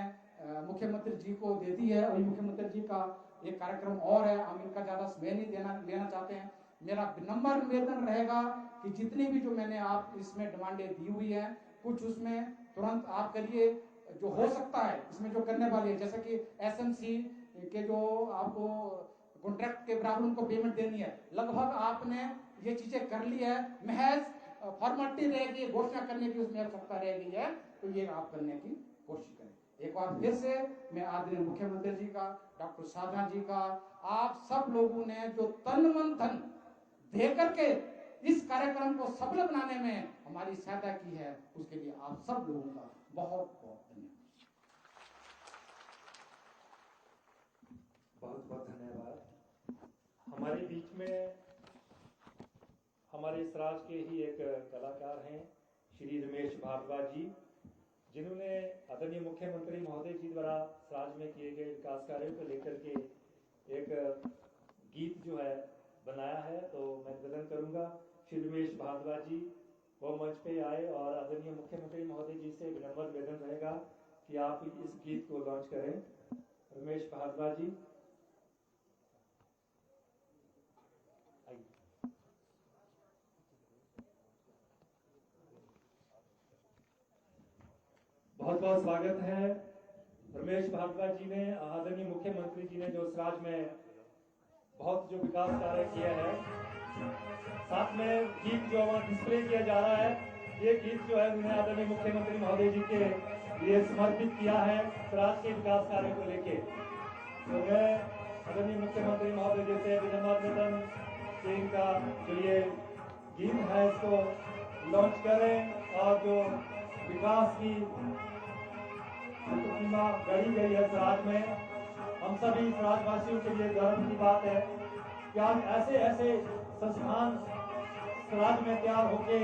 मुख्यमंत्री जी को दे दी है। और मुख्यमंत्री जी का एक कार्यक्रम और है, हम इनका ज्यादा समय नहीं लेना चाहते हैं। मेरा विनम्र निवेदन रहेगा कि जितनी भी जो मैंने आप इसमें डिमांडें दी हुई है, कुछ उसमें तुरंत आप करिए, जो हो सकता है इसमें जो करने वाली है, जैसे कि एसएमसी के जो आपको कॉन्ट्रैक्ट के बराबर उनको पेमेंट देनी है, लगभग आपने ये चीजें कर ली है, महज फॉर्मेलिटी रहेगी, घोषणा करने की उसमें आवश्यकता रह गई है, तो ये आप करने की कोशिश करें। एक बार फिर से मैं आदरणीय मुख्यमंत्री जी का, डॉक्टर साधना जी का, आप सब लोगों ने जो तन मन धन दे करके इस कार्यक्रम को सफल बनाने में हमारी सहायता की है, उसके लिए आप सब लोगों का बहुत बहुत धन्यवाद। बहुत बहुत धन्यवाद। हमारे बीच में हमारे इस राज्य के ही एक कलाकार हैं श्री रमेश भारद्वाज जी, जिन्होंने आदरणीय मुख्यमंत्री महोदय जी द्वारा राज्य में किए गए विकास कार्यों को लेकर के एक गीत जो है बनाया है। तो मैं निवेदन करूंगा श्री रमेश भारद्वाज जी वो मंच पे आए, और आदरणीय मुख्यमंत्री महोदय जी से विनम्र निवेदन रहेगा कि आप इस गीत को लॉन्च करें। रमेश भारद्वाज जी बहुत बहुत स्वागत है। रमेश भारद्वाज जी ने, आदरणीय मुख्यमंत्री जी ने जो इस राज्य में बहुत जो विकास कार्य किए हैं, साथ में गीत जो वहाँ डिस्प्ले किया जा रहा है, ये गीत जो है उन्हें आदरणीय मुख्यमंत्री महोदय जी के लिए समर्पित किया है राज्य के विकास कार्य को लेके। तो मैं आदरणीय मुख्यमंत्री महोदय जी से विनम्र निवेदन कि इनका जो ये गीत है इसको लॉन्च करें, और जो विकास की प्रतिमा गढ़ी गई है स्वराज में, हम सभी स्वराजवासियों के लिए गर्व की बात है कि आज ऐसे ऐसे संस्थान स्वराज में तैयार होके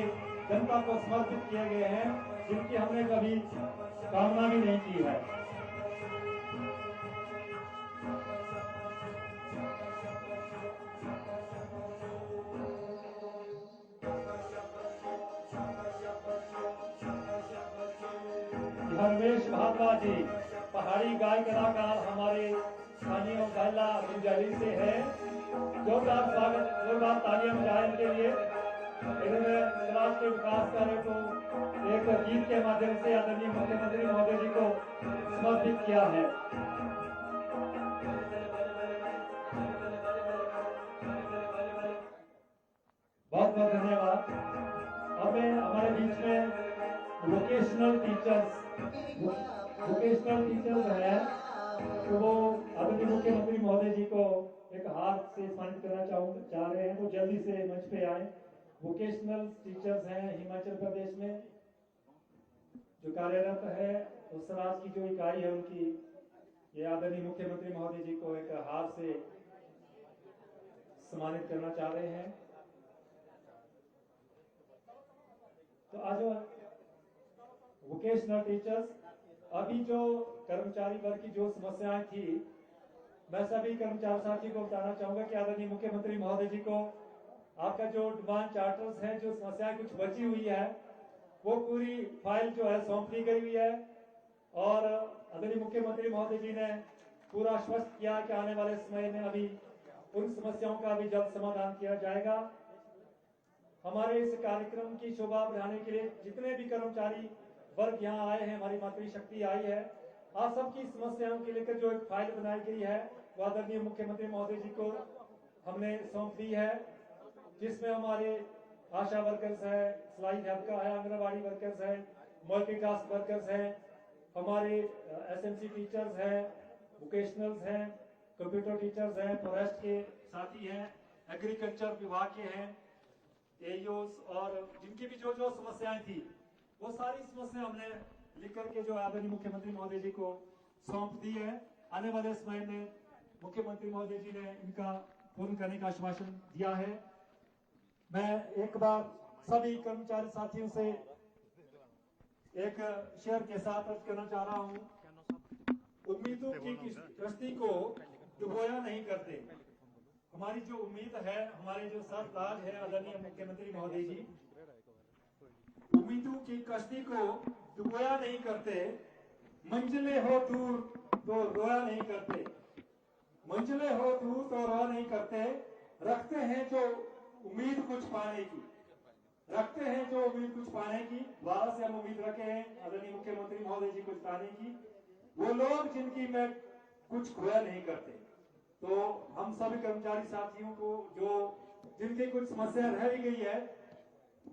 जनता को समर्पित किए गए हैं जिनकी हमने कभी कामना भी नहीं की है। रमेश भारद्वाज जी पहाड़ी गाय कलाकार हमारे स्थानीय गायला गुंजाली से है। जोरदार स्वागत, जोरदार तालियां बजाएं इनके लिए। इन्होंने समाज के विकास कार्य को एक गीत के माध्यम से आदरणीय मुख्यमंत्री महोदय जी को समर्पित किया है। बहुत बहुत धन्यवाद। वोकेशनल टीचर्स हैं, तो वो आदरणीय मुख्यमंत्री महोदय जी को एक हाथ से सम्मानित करना चाह रहे हैं, तो जल्दी से मंच पे आए। वोकेशनल टीचर्स हैं हिमाचल प्रदेश में जो कार्यरत है, उस राज्य की जो इकाई है उनकी, ये आदरणीय मुख्यमंत्री महोदय जी को एक हाथ से सम्मानित करना चाह रहे हैं। तो आज वोकेशनल टीचर्स, अभी जो कर्मचारी वर्ग की जो समस्याएं थी, मैं सभी कर्मचारी साथी को बताना चाहूंगा कि आदरणीय मुख्यमंत्री महोदय जी को आपका जो डिमांड चार्टर्स है, जो समस्याएं कुछ बची हुई है, वो पूरी फाइल जो है सौंप दी गई हुई है और आदरणीय मुख्यमंत्री महोदय जी ने पूरा आश्वस्त किया कि आने वाले समय में अभी उन समस्याओं का भी जल्द समाधान किया जाएगा। हमारे इस कार्यक्रम की शोभा बढ़ाने के लिए जितने भी कर्मचारी वर्ग यहाँ आए हैं, हमारी मातृशक्ति आई है, आप सबकी समस्याओं के लेकर जो एक फाइल बनाई गई है वो आदरणीय मुख्यमंत्री महोदय जी को हमने सौंप दी है, जिसमें हमारे आशा वर्कर्स है, सिलाई ध्यापका है, आंगनबाड़ी वर्कर्स है, मल्टीटास्क वर्कर्स हैं, हमारे एसएमसी टीचर्स हैं, वोकेशनल्स हैं, कंप्यूटर टीचर्स हैं, फॉरेस्ट के साथी हैं, एग्रीकल्चर विभाग के हैं, एईओस, और जिनकी भी जो जो समस्याएं थी वो सारी समस्या हमने लिख करके जो आदरणीय मुख्यमंत्री महोदय जी को सौंप दी है। आने वाले समय में मुख्यमंत्री महोदय जी ने इनका पूर्ण करने का आश्वासन दिया है। मैं एक बार सभी कर्मचारी साथियों से एक शेयर के साथ अर्ज करना चाह रहा हूं, उम्मीदों की कश्ती को डुबोया नहीं करते। हमारी जो उम्मीद है, हमारे जो सरताज है आदरणीय मुख्यमंत्री महोदय जी, उम्मीदों की कश्ती को डुबोया नहीं करते। मंजिलें हो दूर तो रोया नहीं करते, मंजिलें हो दूर तो रोया नहीं करते। रखते हैं जो उम्मीद कुछ पाने की, रखते हैं जो उम्मीद कुछ पाने की। दोबारा से हम उम्मीद रखे हैं आदरणीय मुख्यमंत्री महोदय जी कुछ पाने की। वो लोग जिनकी में कुछ खोया नहीं करते। तो हम सभी कर्मचारी साथियों को जो जिनकी कुछ समस्या रह भी गई है,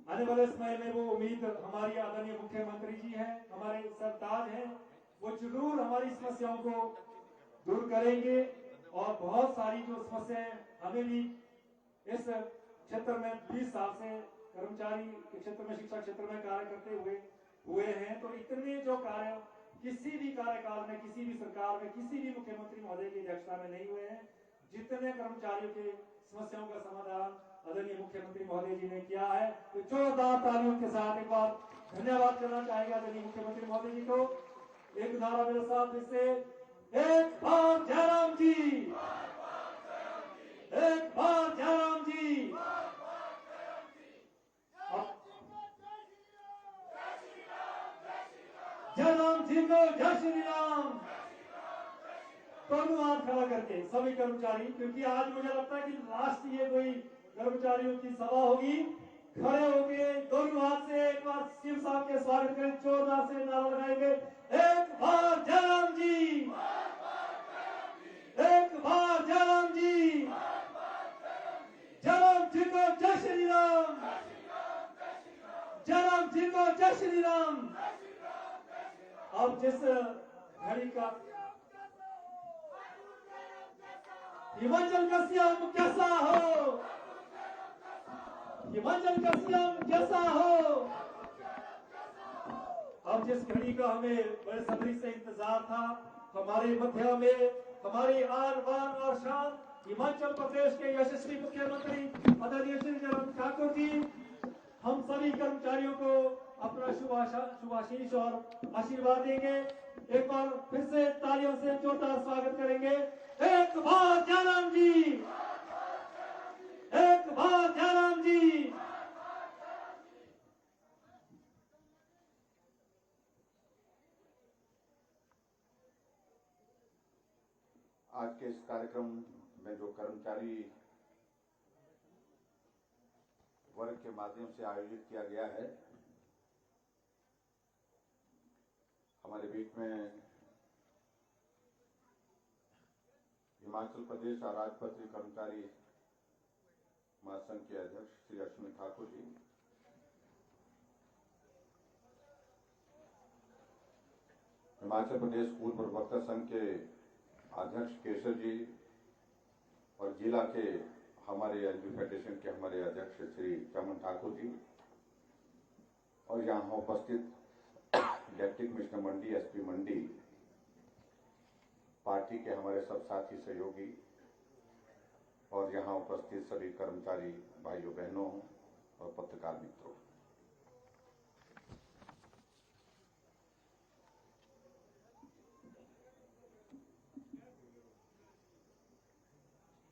आने वाले समय में वो उम्मीद हमारी आदरणीय मुख्यमंत्री जी हैं, हमारे सरताज हैं, वो जरूर हमारी समस्याओं को दूर करेंगे। और बहुत सारी जो समस्याएं हमें भी इस क्षेत्र में 20 साल से कर्मचारी के क्षेत्र में, शिक्षा क्षेत्र में कार्य करते हुए हैं, तो इतने जो कार्य किसी भी कार्यकाल में, किसी भी सरकार में, किसी भी मुख्यमंत्री महोदय की अध्यक्षता में नहीं हुए हैं, जितने कर्मचारियों की समस्याओं का समाधान आदरणीय मुख्यमंत्री महोदय जी ने किया है। तो जोरदार तालियों के साथ एक बार धन्यवाद करना चाहेंगे आदरणीय मुख्यमंत्री महोदय जी को। एक नारा मेरे साथ इससे, एक बार जयराम जी, एक बार जयराम जी। जयराम जी को जय श्री राम। दोनों हाथ खड़ा करके सभी कर्मचारी, क्योंकि आज मुझे लगता है कि लास्ट ये कोई कर्मचारियों की सभा होगी, खड़े होके दोनों हाथ से एक बार सीएम साहब के स्वागत करें, जोरदार से नारा लगाएंगे, एक बार जयराम जी, एक बार जयराम जी, जयराम जी को जय श्री राम, जयराम जी को जय श्री राम। अब जिस घड़ी का हिमाचल का सीएम कैसा हो, हिमाचल का सीएम कैसा हो, अब जिस घड़ी का हमें बड़े सब्र से इंतजार था, हमारे मध्य में हमारी आन बान और शान हिमाचल प्रदेश के यशस्वी मुख्यमंत्री आदरणीय श्री जयराम ठाकुर जी हम सभी कर्मचारियों को अपना शुभाशीष और आशीर्वाद देंगे। एक बार फिर से तालियों से जोरदार स्वागत करेंगे। एक बार जयराम जी, एक बार जयराम जी। आज के इस कार्यक्रम में जो कर्मचारी वर्ग के माध्यम से आयोजित किया गया है, हमारे बीच में हिमाचल प्रदेश और राजपत्रित कर्मचारी महासंघ के अध्यक्ष श्री अश्विनी ठाकुर जी, हिमाचल प्रदेश स्कूल प्रवक्ता संघ के अध्यक्ष केशव जी और जिला के हमारे एलबी फेडरेशन के हमारे अध्यक्ष श्री चमन ठाकुर जी और यहाँ उपस्थित डिप्टी कमिश्नर मंडी, एसपी मंडी, पार्टी के हमारे सब साथी सहयोगी और यहाँ उपस्थित सभी कर्मचारी भाइयों बहनों और पत्रकार मित्रों,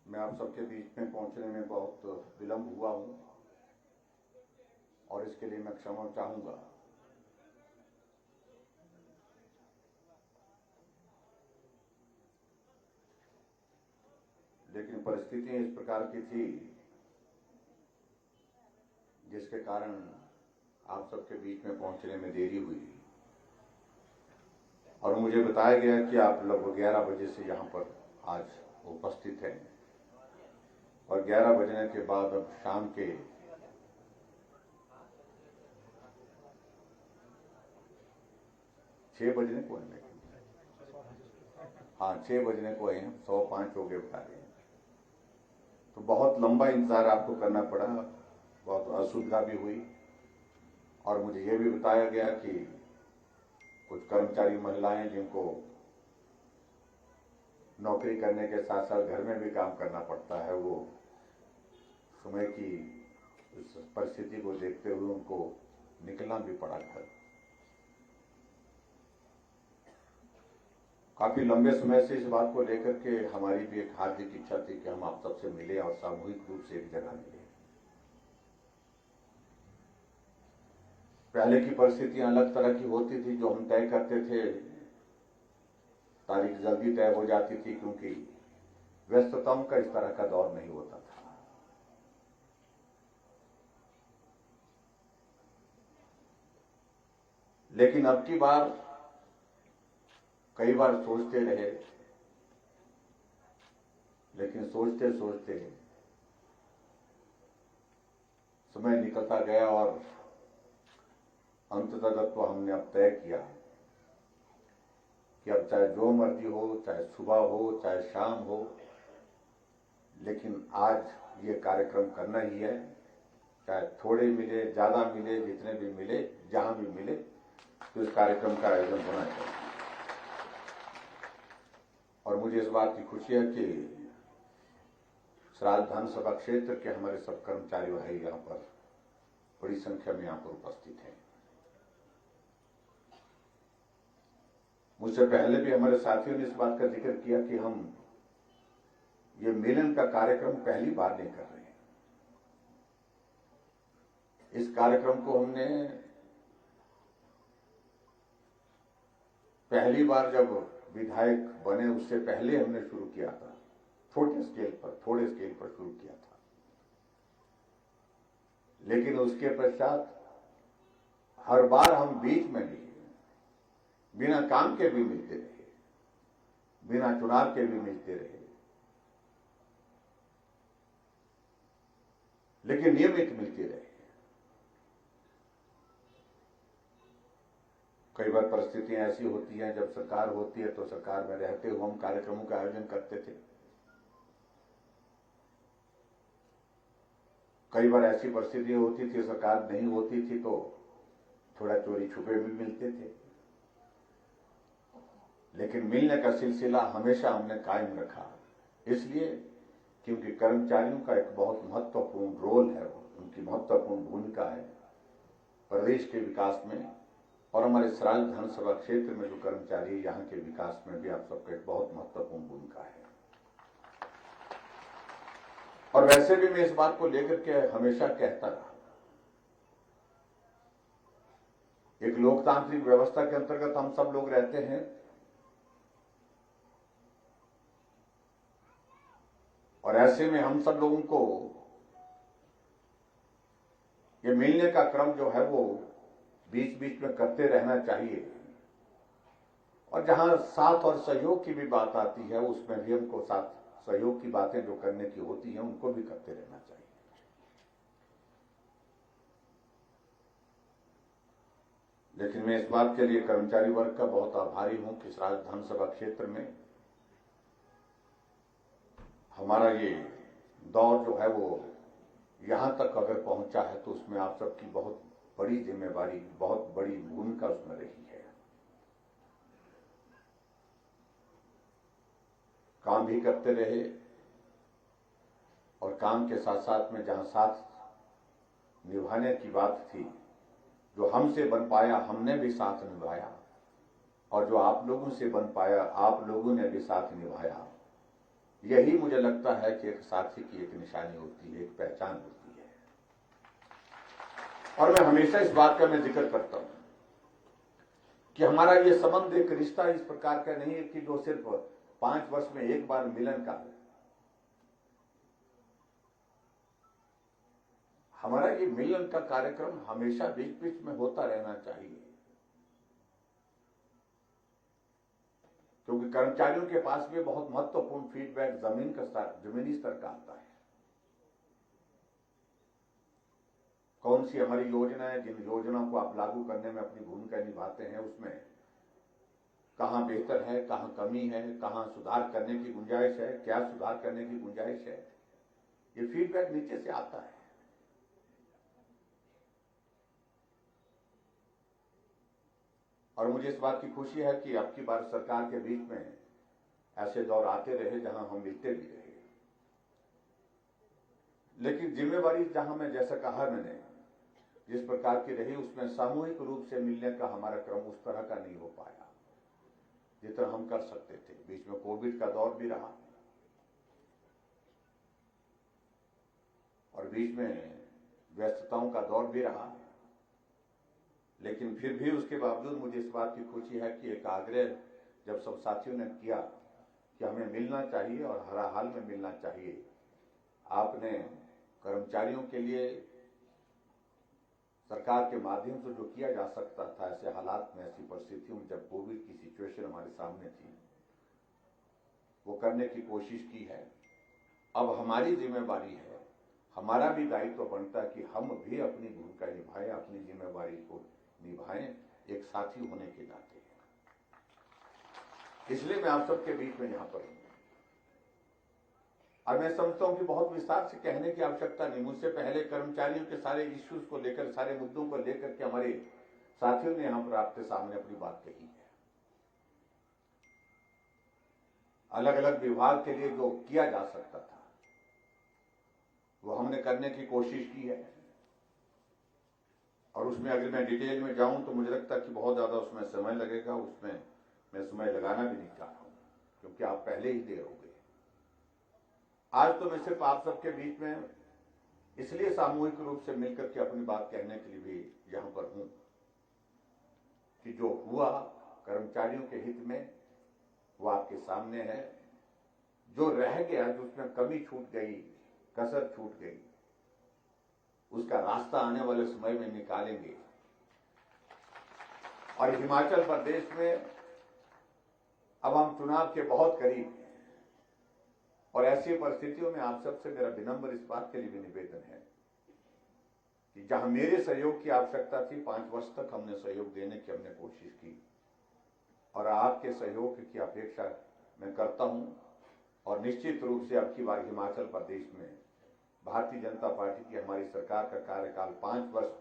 मैं आप सबके बीच में पहुंचने में बहुत विलंब हुआ हूं और इसके लिए मैं क्षमा चाहूंगा। लेकिन परिस्थितियां इस प्रकार की थी जिसके कारण आप सबके बीच में पहुंचने में देरी हुई और मुझे बताया गया कि आप लगभग 11 बजे से यहां पर आज उपस्थित हैं और 11 बजने के बाद अब शाम के 6 बजने को है, हाँ 6 बजने को है, 105 हो गए बता रहे हैं। तो बहुत लंबा इंतजार आपको करना पड़ा, बहुत असुविधा भी हुई और मुझे ये भी बताया गया कि कुछ कर्मचारी महिलाएं जिनको नौकरी करने के साथ साथ घर में भी काम करना पड़ता है, वो समय की इस परिस्थिति को देखते हुए उनको निकलना भी पड़ा घर। काफी लंबे समय से इस बात को लेकर के हमारी भी एक हार्दिक इच्छा थी कि हम आप सबसे मिले और सामूहिक रूप से एक जगह मिले। पहले की परिस्थितियां अलग तरह की होती थी, जो हम तय करते थे तारीख जल्दी तय हो जाती थी क्योंकि व्यस्तताओं का इस तरह का दौर नहीं होता था। लेकिन अब की बार कई बार सोचते रहे, लेकिन सोचते सोचते समय निकलता गया और अंततः तो हमने अब तय किया कि अब चाहे जो मर्जी हो, चाहे सुबह हो, चाहे शाम हो, लेकिन आज ये कार्यक्रम करना ही है। चाहे थोड़े मिले, ज्यादा मिले, जितने भी मिले, जहां भी मिले, तो इस कार्यक्रम का आयोजन होना चाहिए। और मुझे इस बात की खुशी है कि सराज विधानसभा क्षेत्र के हमारे सब कर्मचारी भाई यहाँ पर बड़ी संख्या में यहाँ पर उपस्थित हैं। मुझसे पहले भी हमारे साथियों ने इस बात का जिक्र किया कि हम ये मिलन का कार्यक्रम पहली बार नहीं कर रहे हैं। इस कार्यक्रम को हमने पहली बार जब विधायक बने उससे पहले हमने शुरू किया था, थोड़े स्केल पर शुरू किया था। लेकिन उसके पश्चात हर बार हम बीच में भी बिना काम के भी मिलते रहे, बिना चुनाव के भी मिलते रहे, लेकिन नियमित मिलते रहे। कई बार परिस्थितियां ऐसी होती हैं, जब सरकार होती है तो सरकार में रहते हुए हम कार्यक्रमों का आयोजन करते थे। कई बार ऐसी परिस्थितियां होती थी, सरकार नहीं होती थी तो थोड़ा चोरी छुपे भी मिलते थे, लेकिन मिलने का सिलसिला हमेशा हमने कायम रखा। इसलिए क्योंकि कर्मचारियों का एक बहुत महत्वपूर्ण रोल है, उनकी महत्वपूर्ण भूमिका है प्रदेश के विकास में और हमारे सराज विधानसभा क्षेत्र में जो कर्मचारी यहाँ के विकास में भी आप सबका एक बहुत महत्वपूर्ण भूमिका है। और वैसे भी मैं इस बात को लेकर के हमेशा कहता रहा, एक लोकतांत्रिक व्यवस्था के अंतर्गत हम सब लोग रहते हैं और ऐसे में हम सब लोगों को ये मिलने का क्रम जो है वो बीच बीच में करते रहना चाहिए। और जहां साथ और सहयोग की भी बात आती है उसमें भी हमको साथ सहयोग की बातें जो करने की होती हैं उनको भी करते रहना चाहिए। लेकिन मैं इस बात के लिए कर्मचारी वर्ग का बहुत आभारी हूं कि सराज विधानसभा क्षेत्र में हमारा ये दौर जो है वो यहां तक अगर पहुंचा है तो उसमें आप सबकी बहुत बड़ी जिम्मेवारी, बहुत बड़ी भूमिका उसमें रही है। काम भी करते रहे और काम के साथ साथ में जहां साथ निभाने की बात थी, जो हमसे बन पाया हमने भी साथ निभाया, और जो आप लोगों से बन पाया आप लोगों ने भी साथ निभाया। यही मुझे लगता है कि एक साथी की एक निशानी होती है, एक पहचान होती है। और मैं हमेशा इस बात का मैं जिक्र करता हूं कि हमारा ये संबंध, एक रिश्ता इस प्रकार का नहीं है कि जो सिर्फ 5 वर्ष में एक बार मिलन का है। हमारा ये मिलन का कार्यक्रम हमेशा बीच बीच में होता रहना चाहिए, क्योंकि कर्मचारियों के पास भी बहुत महत्वपूर्ण फीडबैक जमीनी स्तर का आता है। कौन सी हमारी योजना है, जिन योजनाओं को आप लागू करने में अपनी भूमिका निभाते हैं, उसमें कहां बेहतर है, कहां कमी है, कहां सुधार करने की गुंजाइश है, क्या सुधार करने की गुंजाइश है, ये फीडबैक नीचे से आता है। और मुझे इस बात की खुशी है कि अब की बार सरकार के बीच में ऐसे दौर आते रहे जहां हम मिलते भी रहे। लेकिन जिम्मेवारी जहां मैं, जैसा कहा मैंने, जिस प्रकार की रही उसमें सामूहिक रूप से मिलने का हमारा क्रम उस तरह का नहीं हो पाया जितना हम कर सकते थे। बीच में कोविड का दौर भी रहा और बीच में व्यस्तताओं का दौर भी रहा, लेकिन फिर भी उसके बावजूद मुझे इस बात की खुशी है कि एक आग्रह जब सब साथियों ने किया कि हमें मिलना चाहिए और हर हाल में मिलना चाहिए, आपने कर्मचारियों के लिए सरकार के माध्यम से जो किया जा सकता था ऐसे हालात में, ऐसी परिस्थितियों में जब कोविड की सिचुएशन हमारे सामने थी, वो करने की कोशिश की है। अब हमारी जिम्मेवारी है, हमारा भी दायित्व बनता है कि हम भी अपनी भूमिका निभाएं, अपनी जिम्मेवारी को निभाएं, एक साथी होने के नाते। इसलिए मैं आप सबके बीच में यहां पर हूं और मैं समझता हूं कि बहुत विस्तार से कहने की आवश्यकता नहीं। मुझसे पहले कर्मचारियों के सारे इश्यूज को लेकर, सारे मुद्दों को लेकर के हमारे साथियों ने यहां पर आपके सामने अपनी बात कही है। अलग अलग विभाग के लिए जो किया जा सकता था वो हमने करने की कोशिश की है, और उसमें अगर मैं डिटेल में जाऊं तो मुझे लगता है कि बहुत ज्यादा उसमें समय लगेगा। उसमें मैं समय लगाना भी नहीं चाह रहा हूं क्योंकि आप पहले ही देर हो गए। आज तो मैं सिर्फ आप सबके बीच में इसलिए सामूहिक रूप से मिलकर के अपनी बात कहने के लिए भी यहां पर हूं कि जो हुआ कर्मचारियों के हित में वो आपके सामने है। जो रह गया, जो उसमें कमी छूट गई, कसर छूट गई, उसका रास्ता आने वाले समय में निकालेंगे। और हिमाचल प्रदेश में अब हम चुनाव के बहुत करीब हैं और ऐसी परिस्थितियों में आप सबसे मेरा विनम्र इस बात के लिए भी निवेदन है कि जहां मेरे सहयोग की आवश्यकता थी, 5 वर्ष तक हमने सहयोग देने की हमने कोशिश की और आपके सहयोग की अपेक्षा मैं करता हूं। और निश्चित रूप से अब की बार हिमाचल प्रदेश में भारतीय जनता पार्टी की हमारी सरकार का कार्यकाल 5 वर्ष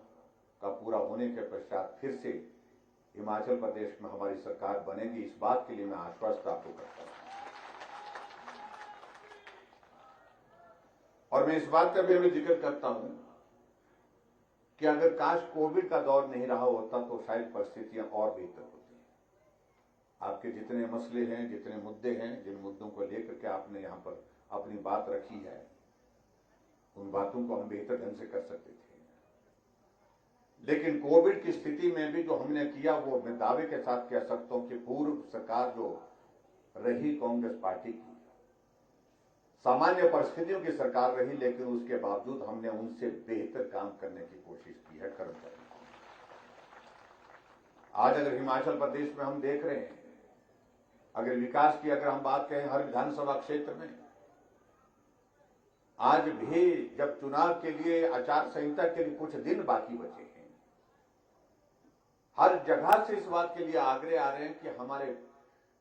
का पूरा होने के पश्चात फिर से हिमाचल प्रदेश में हमारी सरकार बनेगी, इस बात के लिए मैं आश्वस्त आपको करता हूं। और मैं इस बात का भी अभी जिक्र करता हूं कि अगर काश कोविड का दौर नहीं रहा होता तो शायद परिस्थितियां और बेहतर होती। आपके जितने मसले हैं, जितने मुद्दे हैं, जिन मुद्दों को लेकर के आपने यहां पर अपनी बात रखी है, उन बातों को हम बेहतर ढंग से कर सकते थे। लेकिन कोविड की स्थिति में भी जो हमने किया वो मैं दावे के साथ कह सकता हूं कि पूर्व सरकार जो रही कांग्रेस पार्टी की, सामान्य परिस्थितियों की सरकार रही, लेकिन उसके बावजूद हमने उनसे बेहतर काम करने की कोशिश की है कर्मचारी। आज अगर हिमाचल प्रदेश में हम देख रहे हैं, अगर विकास की अगर हम बात करें हर विधानसभा क्षेत्र में, आज भी जब चुनाव के लिए आचार संहिता के लिए कुछ दिन बाकी बचे हैं, हर जगह से इस बात के लिए आग्रह आ रहे हैं कि हमारे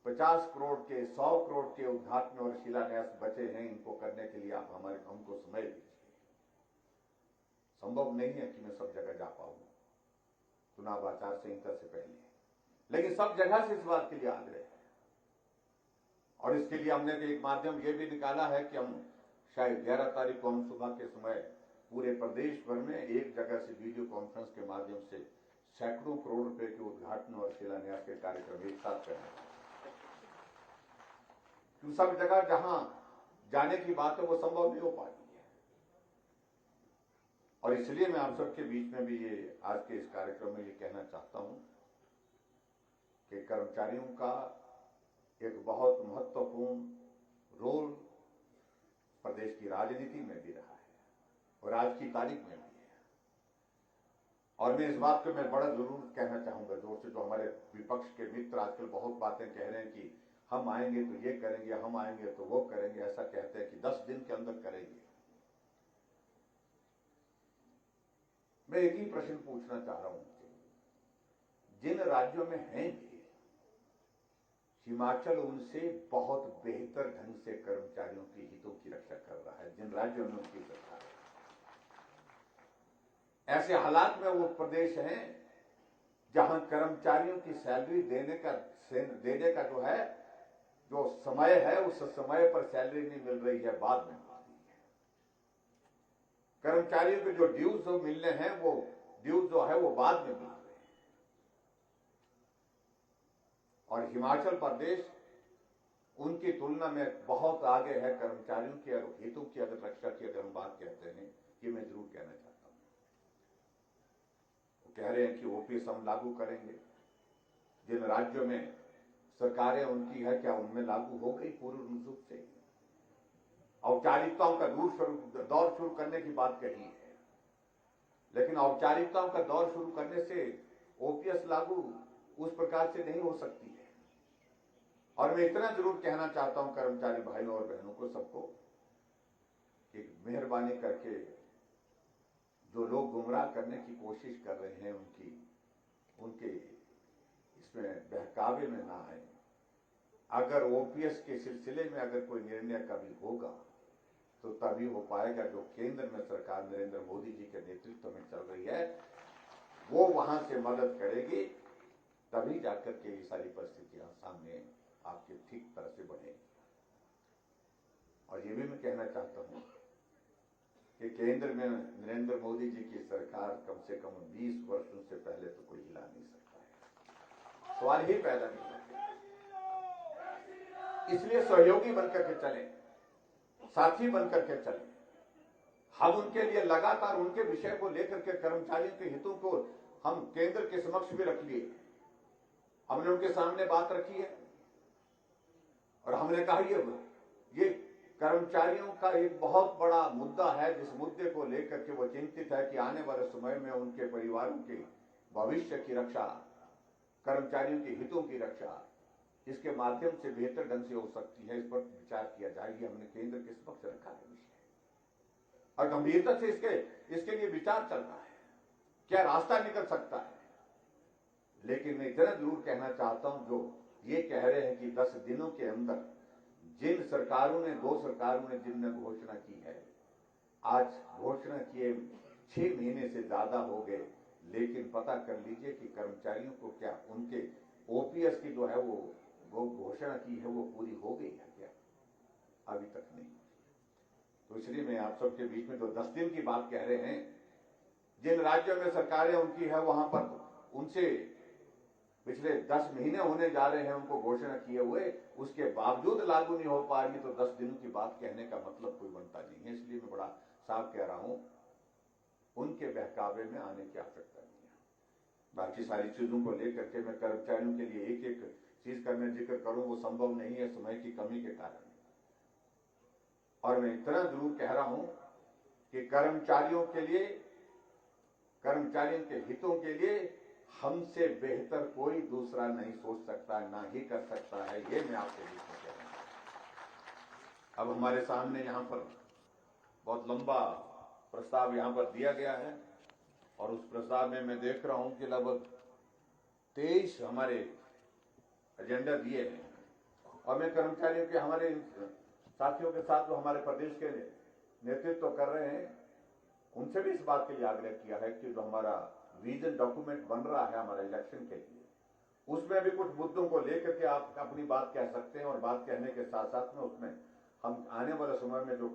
50 करोड़ के 100 करोड़ के उद्घाटन और शिलान्यास बचे हैं, इनको करने के लिए आप हमको समय दीजिए। संभव नहीं है कि मैं सब जगह जा पाऊं चुनाव आचार संहिता से पहले, लेकिन सब जगह से इस बात के लिए आग्रह है। और इसके लिए हमने एक माध्यम यह भी निकाला है कि हम शायद 11 तारीख को हम सुबह के समय पूरे प्रदेश भर में एक जगह से वीडियो कॉन्फ्रेंस के माध्यम से सैकड़ों करोड़ रुपए के उद्घाटन और शिलान्यास के कार्यक्रम एक साथ करेंगे। सब जगह जहां जाने की बात है वो संभव नहीं हो पाती है, और इसलिए मैं आप सबके बीच में भी ये आज के इस कार्यक्रम में ये कहना चाहता हूं कि कर्मचारियों का एक बहुत महत्वपूर्ण रोल प्रदेश की राजनीति में भी रहा है और आज की तारीख में भी है। और मैं इस बात को मैं बड़ा जरूर कहना चाहूंगा जोर से, जो हमारे विपक्ष के मित्र आजकल बहुत बातें कह रहे हैं कि हम आएंगे तो ये करेंगे, हम आएंगे तो वो करेंगे, ऐसा कहते हैं कि 10 दिन के अंदर करेंगे। मैं एक ही प्रश्न पूछना चाह रहा हूं, जिन राज्यों में हैं भी, हिमाचल उनसे बहुत बेहतर ढंग से कर्मचारियों के हितों की रक्षा कर रहा है। जिन राज्यों में उनकी सरकार है, ऐसे हालात में वो प्रदेश हैं जहां कर्मचारियों की सैलरी देने का जो है, जो समय है, उस समय पर सैलरी नहीं मिल रही है, बाद में मिल रही है। कर्मचारियों के जो ड्यूज जो मिलने हैं, वो ड्यूज जो है वो बाद में मिल रहे हैं। और हिमाचल प्रदेश उनकी तुलना में बहुत आगे है कर्मचारियों के हितों की अगर रक्षा की अगर हम बात कहते हैं, ये मैं जरूर कहना चाहता हूं। वो कह रहे हैं कि ओपीएस हम लागू करेंगे। जिन राज्यों में सरकारें उनकी है, क्या उनमें लागू हो गई पूर्ण रूप से? औपचारिकताओं का दौर शुरू करने की बात कही है, लेकिन औपचारिकताओं का दौर शुरू करने से ओपीएस लागू उस प्रकार से नहीं हो सकती है। और मैं इतना जरूर कहना चाहता हूं कर्मचारी भाइयों और बहनों को, सबको, कि मेहरबानी करके जो लोग गुमराह करने की कोशिश कर रहे हैं उनके इसमें बहकावे में ना आए। अगर ओपीएस के सिलसिले में अगर कोई निर्णय कभी होगा तो तभी हो पाएगा जो केंद्र में सरकार नरेंद्र मोदी जी के नेतृत्व में चल रही है, वो वहां से मदद करेगी, तभी जाकर के ये सारी परिस्थितियां सामने आपके ठीक तरह से बढ़ेगी। और ये भी मैं कहना चाहता हूं कि केंद्र में नरेंद्र मोदी जी की सरकार कम से कम 20 वर्षों से पहले तो कोई हिला नहीं सकता है, सवाल ही पैदा नहीं होता। इसलिए सहयोगी बनकर के चले, साथी बनकर के चले। हम उनके लिए लगातार उनके विषय को लेकर के कर्मचारियों के हितों को हम केंद्र के समक्ष भी रख लिए। हमने उनके सामने बात रखी है और हमने कहा ये कर्मचारियों का एक बहुत बड़ा मुद्दा है, जिस मुद्दे को लेकर के वो चिंतित है कि आने वाले समय में उनके परिवारों के भविष्य की रक्षा, कर्मचारियों के हितों की रक्षा इसके माध्यम से बेहतर ढंग से हो सकती है। इस पर विचार किया जाएगी। हमने केंद्र के समक्ष रखा है विषय और गंभीरता से इसके लिए विचार चल रहा है, क्या रास्ता निकल सकता है। लेकिन मैं इतना जरूर कहना चाहता हूं, जो ये कह रहे हैं कि 10 दिनों के अंदर जिन सरकारों ने, 2 सरकारों ने जिनने घोषणा की है, आज घोषणा किए 6 महीने से ज्यादा हो गए, लेकिन पता कर लीजिए कि कर्मचारियों को क्या उनके ओपीएस की जो है वो घोषणा की है वो पूरी हो गई है क्या? अभी तक नहीं। तो इसलिए मैं आप सबके बीच में जो 10 दिन की बात कह रहे हैं, जिन राज्यों में सरकारें उनकी है वहां पर उनसे पिछले 10 महीने होने जा रहे हैं उनको घोषणा किए हुए, उसके बावजूद लागू नहीं हो पा रही, तो 10 दिनों की बात कहने का मतलब कोई बनता नहीं है। इसलिए मैं बड़ा साफ कह रहा हूं, उनके बहकावे में आने की आवश्यकता नहीं है। बाकी सारी चीजों को लेकर के मैं कर्मचारियों के लिए एक एक चीज का मैं जिक्र करूं, वो संभव नहीं है समय की कमी के कारण। और मैं इतना जरूर कह रहा हूं कि कर्मचारियों के लिए, कर्मचारियों के हितों के लिए हमसे बेहतर कोई दूसरा नहीं सोच सकता, ना ही कर सकता है। ये मैं आपके बीच में कह रहा हूं। अब हमारे सामने यहां पर बहुत लंबा प्रस्ताव यहां पर दिया गया है और उस प्रस्ताव में मैं देख रहा हूं कि लगभग 23 हमारे एजेंडा दिए हैं और मैं कर्मचारियों के हमारे साथियों के साथ जो हमारे प्रदेश के नेतृत्व कर रहे हैं उनसे भी इस बात के लिए आग्रह किया है कि जो हमारा विजन डॉक्यूमेंट बन रहा है हमारा इलेक्शन के लिए उसमें भी कुछ मुद्दों को लेकर के आप अपनी बात कह सकते हैं और बात कहने के साथ साथ में उसमें हम आने वाले समय में जो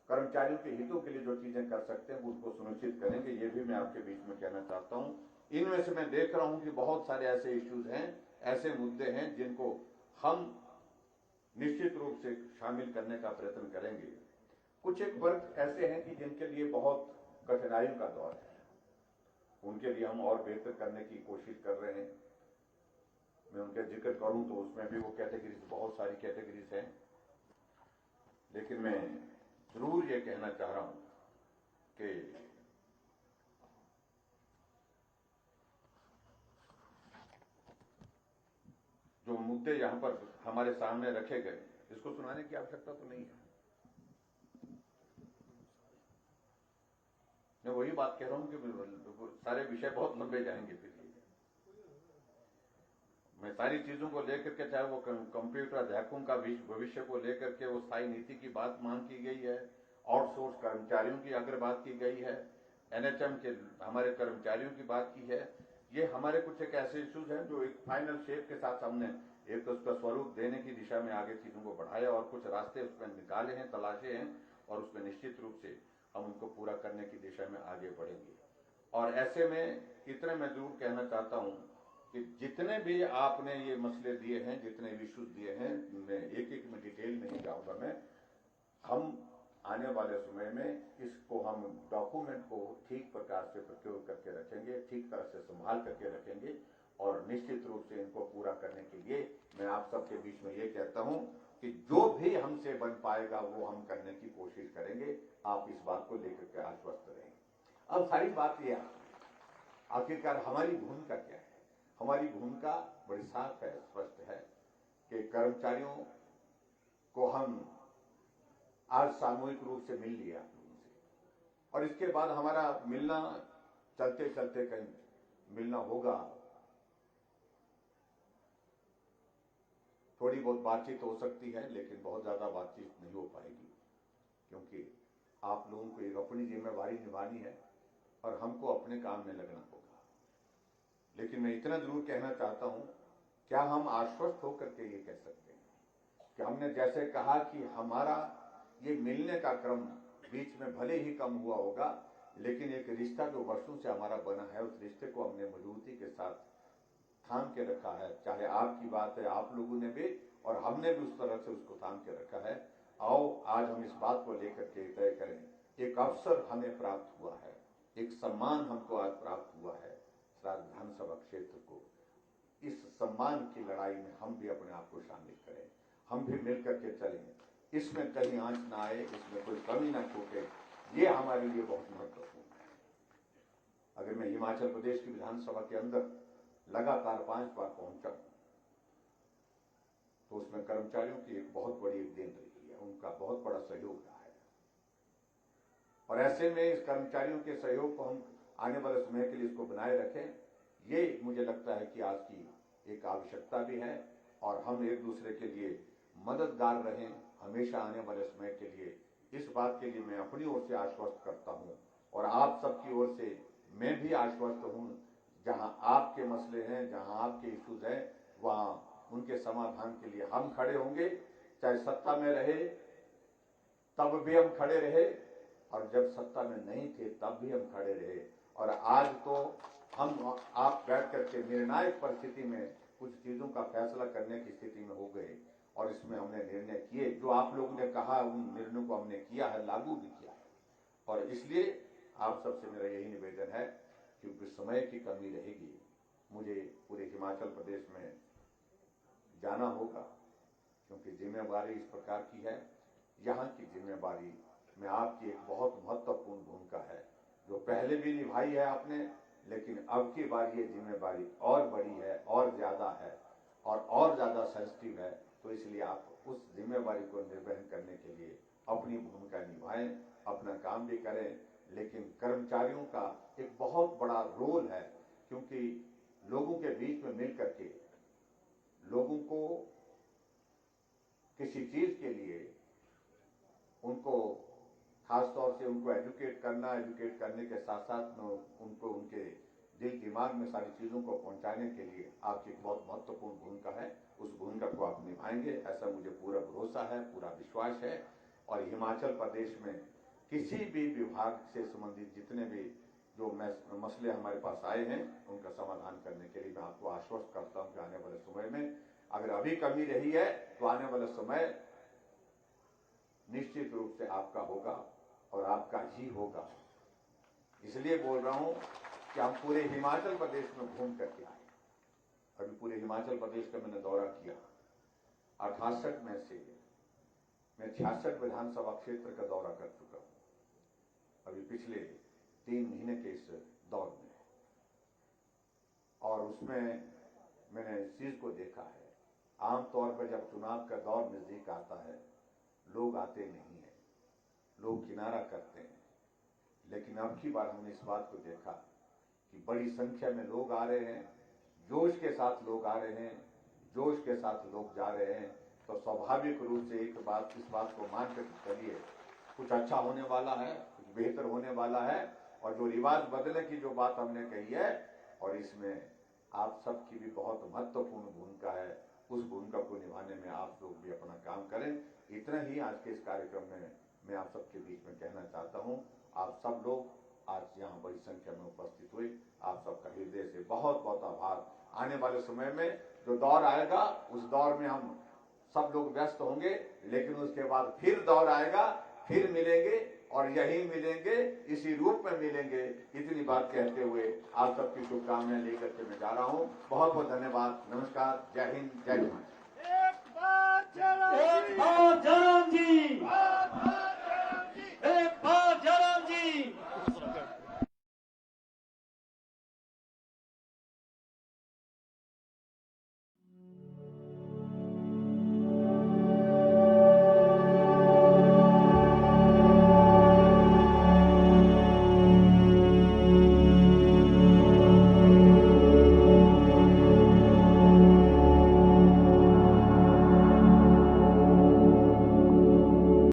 कर्मचारियों के हितों के लिए जो चीजें कर सकते हैं उनको सुनिश्चित करेंगे। ये भी मैं आपके बीच में कहना चाहता हूं। इनमें से मैं देख रहा हूं कि बहुत सारे ऐसे इश्यूज हैं, ऐसे मुद्दे हैं जिनको हम निश्चित रूप से शामिल करने का प्रयत्न करेंगे। कुछ एक वर्ग ऐसे हैं कि जिनके लिए बहुत कठिनाइयों का दौर है, उनके लिए हम और बेहतर करने की कोशिश कर रहे हैं। मैं उनका जिक्र करूं तो उसमें भी वो कैटेगरीज, बहुत सारी कैटेगरीज हैं, लेकिन मैं जरूर ये कहना चाह रहा हूं कि जो मुद्दे यहां पर हमारे सामने रखे गए इसको सुनाने की आवश्यकता तो नहीं है। मैं वही बात कह रहा हूं कि सारे विषय बहुत लंबे जाएंगे। फिर मैं सारी चीजों को लेकर के, चाहे वो कंप्यूटर अध्यापकों का भविष्य को लेकर के वो स्थायी नीति की बात मांग की गई है, आउटसोर्स कर्मचारियों की अगर बात की गई है, एनएचएम के हमारे कर्मचारियों की बात की है, ये हमारे कुछ एक ऐसे इश्यूज हैं जो एक फाइनल शेप के साथ हमने एक तो उसका स्वरूप देने की दिशा में आगे चीजों को बढ़ाया और कुछ रास्ते उसमें निकाले हैं, तलाशे हैं और उसमें निश्चित रूप से हम उनको पूरा करने की दिशा में आगे बढ़ेंगे। और ऐसे में इतना मैं जरूर कहना चाहता हूं कि जितने भी आपने ये मसले दिए हैं, जितने भी इश्यूज दिए हैं, मैं एक एक में डिटेल नहीं जाऊंगा। मैं हम आने वाले समय में इसको हम डॉक्यूमेंट को ठीक प्रकार से प्रयोग करके रखेंगे, ठीक तरह से संभाल करके रखेंगे और निश्चित रूप से इनको पूरा करने के लिए मैं आप सबके बीच में ये कहता हूं कि जो भी हमसे बन पाएगा वो हम करने की कोशिश करेंगे। आप इस बात को लेकर के आश्वस्त रहेंगे। अब सारी बात यह आखिरकार हमारी भूमिका क्या है। हमारी भूमिका बड़ी साफ है, स्पष्ट है कि कर्मचारियों को हम आज सामूहिक रूप से मिल लिया आप लोगों से और इसके बाद हमारा मिलना चलते चलते कहीं मिलना होगा। थोड़ी बहुत बातचीत हो सकती है लेकिन बहुत ज्यादा बातचीत नहीं हो पाएगी क्योंकि आप लोगों को एक अपनी जिम्मेवारी निभानी है और हमको अपने काम में लगना होगा। लेकिन मैं इतना जरूर कहना चाहता हूं, क्या हम आश्वस्त होकर के ये कह सकते हैं कि हमने जैसे कहा कि हमारा ये मिलने का क्रम बीच में भले ही कम हुआ होगा लेकिन एक रिश्ता जो वर्षों से हमारा बना है उस रिश्ते को हमने मजबूती के साथ थाम के रखा है। चाहे आपकी बात है, आप लोगों ने भी और हमने भी उस तरह से उसको थाम के रखा है। आओ आज हम इस बात को लेकर के तय करें। एक अवसर हमें प्राप्त हुआ है, एक सम्मान हमको आज प्राप्त हुआ है विधानसभा क्षेत्र को। इस सम्मान की लड़ाई में हम भी अपने आप को शामिल करें, हम भी मिलकर के चलें, इसमें कहीं आंच ना आए, इसमें कोई कमी ना छूटे, ये हमारे लिए बहुत महत्वपूर्ण है। अगर मैं हिमाचल प्रदेश की विधानसभा के अंदर लगातार 5 बार पहुंचा तो उसमें कर्मचारियों की एक बहुत बड़ी एक देन रही है, उनका बहुत बड़ा सहयोग रहा है और ऐसे में इस कर्मचारियों के सहयोग को हम आने वाले समय के लिए इसको बनाए रखें, ये मुझे लगता है कि आज की एक आवश्यकता भी है और हम एक दूसरे के लिए मददगार रहें हमेशा आने वाले समय के लिए। इस बात के लिए मैं अपनी ओर से आश्वस्त करता हूं और आप सबकी ओर से मैं भी आश्वस्त हूं। जहां आपके मसले हैं, जहां आपके इश्यूज हैं, वहां उनके समाधान के लिए हम खड़े होंगे। चाहे सत्ता में रहे तब भी हम खड़े रहे और जब सत्ता में नहीं थे तब भी हम खड़े रहे और आज तो हम आप बैठ करके निर्णायक परिस्थिति में कुछ चीजों का फैसला करने की स्थिति में हो गए और इसमें हमने निर्णय किए। जो आप लोगों ने कहा उन निर्णयों को हमने किया है, लागू भी किया है और इसलिए आप सबसे मेरा यही निवेदन है क्योंकि समय की कमी रहेगी, मुझे पूरे हिमाचल प्रदेश में जाना होगा क्योंकि जिम्मेवारी इस प्रकार की है। यहाँ की जिम्मेवारी में आपकी एक बहुत महत्वपूर्ण भूमिका है जो पहले भी निभाई है आपने, लेकिन अब की बार ये जिम्मेवारी और बड़ी है और ज्यादा है और ज्यादा सेंसिटिव है। तो इसलिए आप उस जिम्मेवारी को निर्वहन करने के लिए अपनी भूमिका निभाएं, अपना काम भी करें। लेकिन कर्मचारियों का एक बहुत बड़ा रोल है क्योंकि लोगों के बीच में मिल करके लोगों को किसी चीज के लिए उनको खास तौर से उनको एजुकेट करने के साथ साथ उनको उनके दिल दिमाग में सारी चीजों को पहुंचाने के लिए आपकी बहुत महत्वपूर्ण भूमिका है। उस भूमिका को आप निभाएंगे ऐसा मुझे पूरा भरोसा है, पूरा विश्वास है। और हिमाचल प्रदेश में किसी भी विभाग से संबंधित जितने भी जो मसले हमारे पास आए हैं उनका समाधान करने के लिए मैं आपको आश्वस्त करता हूं कि आने वाले समय में अगर अभी कमी रही है तो आने वाला समय निश्चित रूप से आपका होगा और आपका ही होगा। इसलिए बोल रहा हूं कि हम पूरे हिमाचल प्रदेश में घूम करके आए। अभी पूरे हिमाचल प्रदेश का मैंने दौरा किया। 68 में से मैं 66 विधानसभा क्षेत्र का दौरा कर चुका हूं अभी पिछले 3 महीने के इस दौर में, और उसमें मैंने इस चीज को देखा है। आमतौर पर जब चुनाव का दौर नजदीक आता है लोग आते नहीं है, लोग किनारा करते हैं। लेकिन अब की बार हमने इस बात को देखा कि बड़ी संख्या में लोग आ रहे हैं, जोश के साथ लोग आ रहे हैं, जोश के साथ लोग जा रहे हैं। तो स्वाभाविक रूप से इस बात को मान कर चलिए कुछ अच्छा होने वाला है, कुछ बेहतर होने वाला है। और जो रिवाज बदलने की जो बात हमने कही है और इसमें आप सबकी भी बहुत महत्वपूर्ण भूमिका है, उस भूमिका को निभाने में आप लोग भी अपना काम करें। इतना ही आज के इस कार्यक्रम में मैं आप सबके बीच में कहना चाहता हूं। आप सब लोग आज यहाँ बड़ी संख्या में उपस्थित हुए, आप सबका हृदय से बहुत बहुत आभार। आने वाले समय में जो दौर आएगा उस दौर में हम सब लोग व्यस्त होंगे, लेकिन उसके बाद फिर दौर आएगा, फिर मिलेंगे और यही मिलेंगे, इसी रूप में मिलेंगे। इतनी बात कहते हुए आप सबकी शुभकामनाएं लेकर के मैं जा रहा हूं। बहुत बहुत धन्यवाद। नमस्कार। जय हिंद, जय हिमाचल। एक बार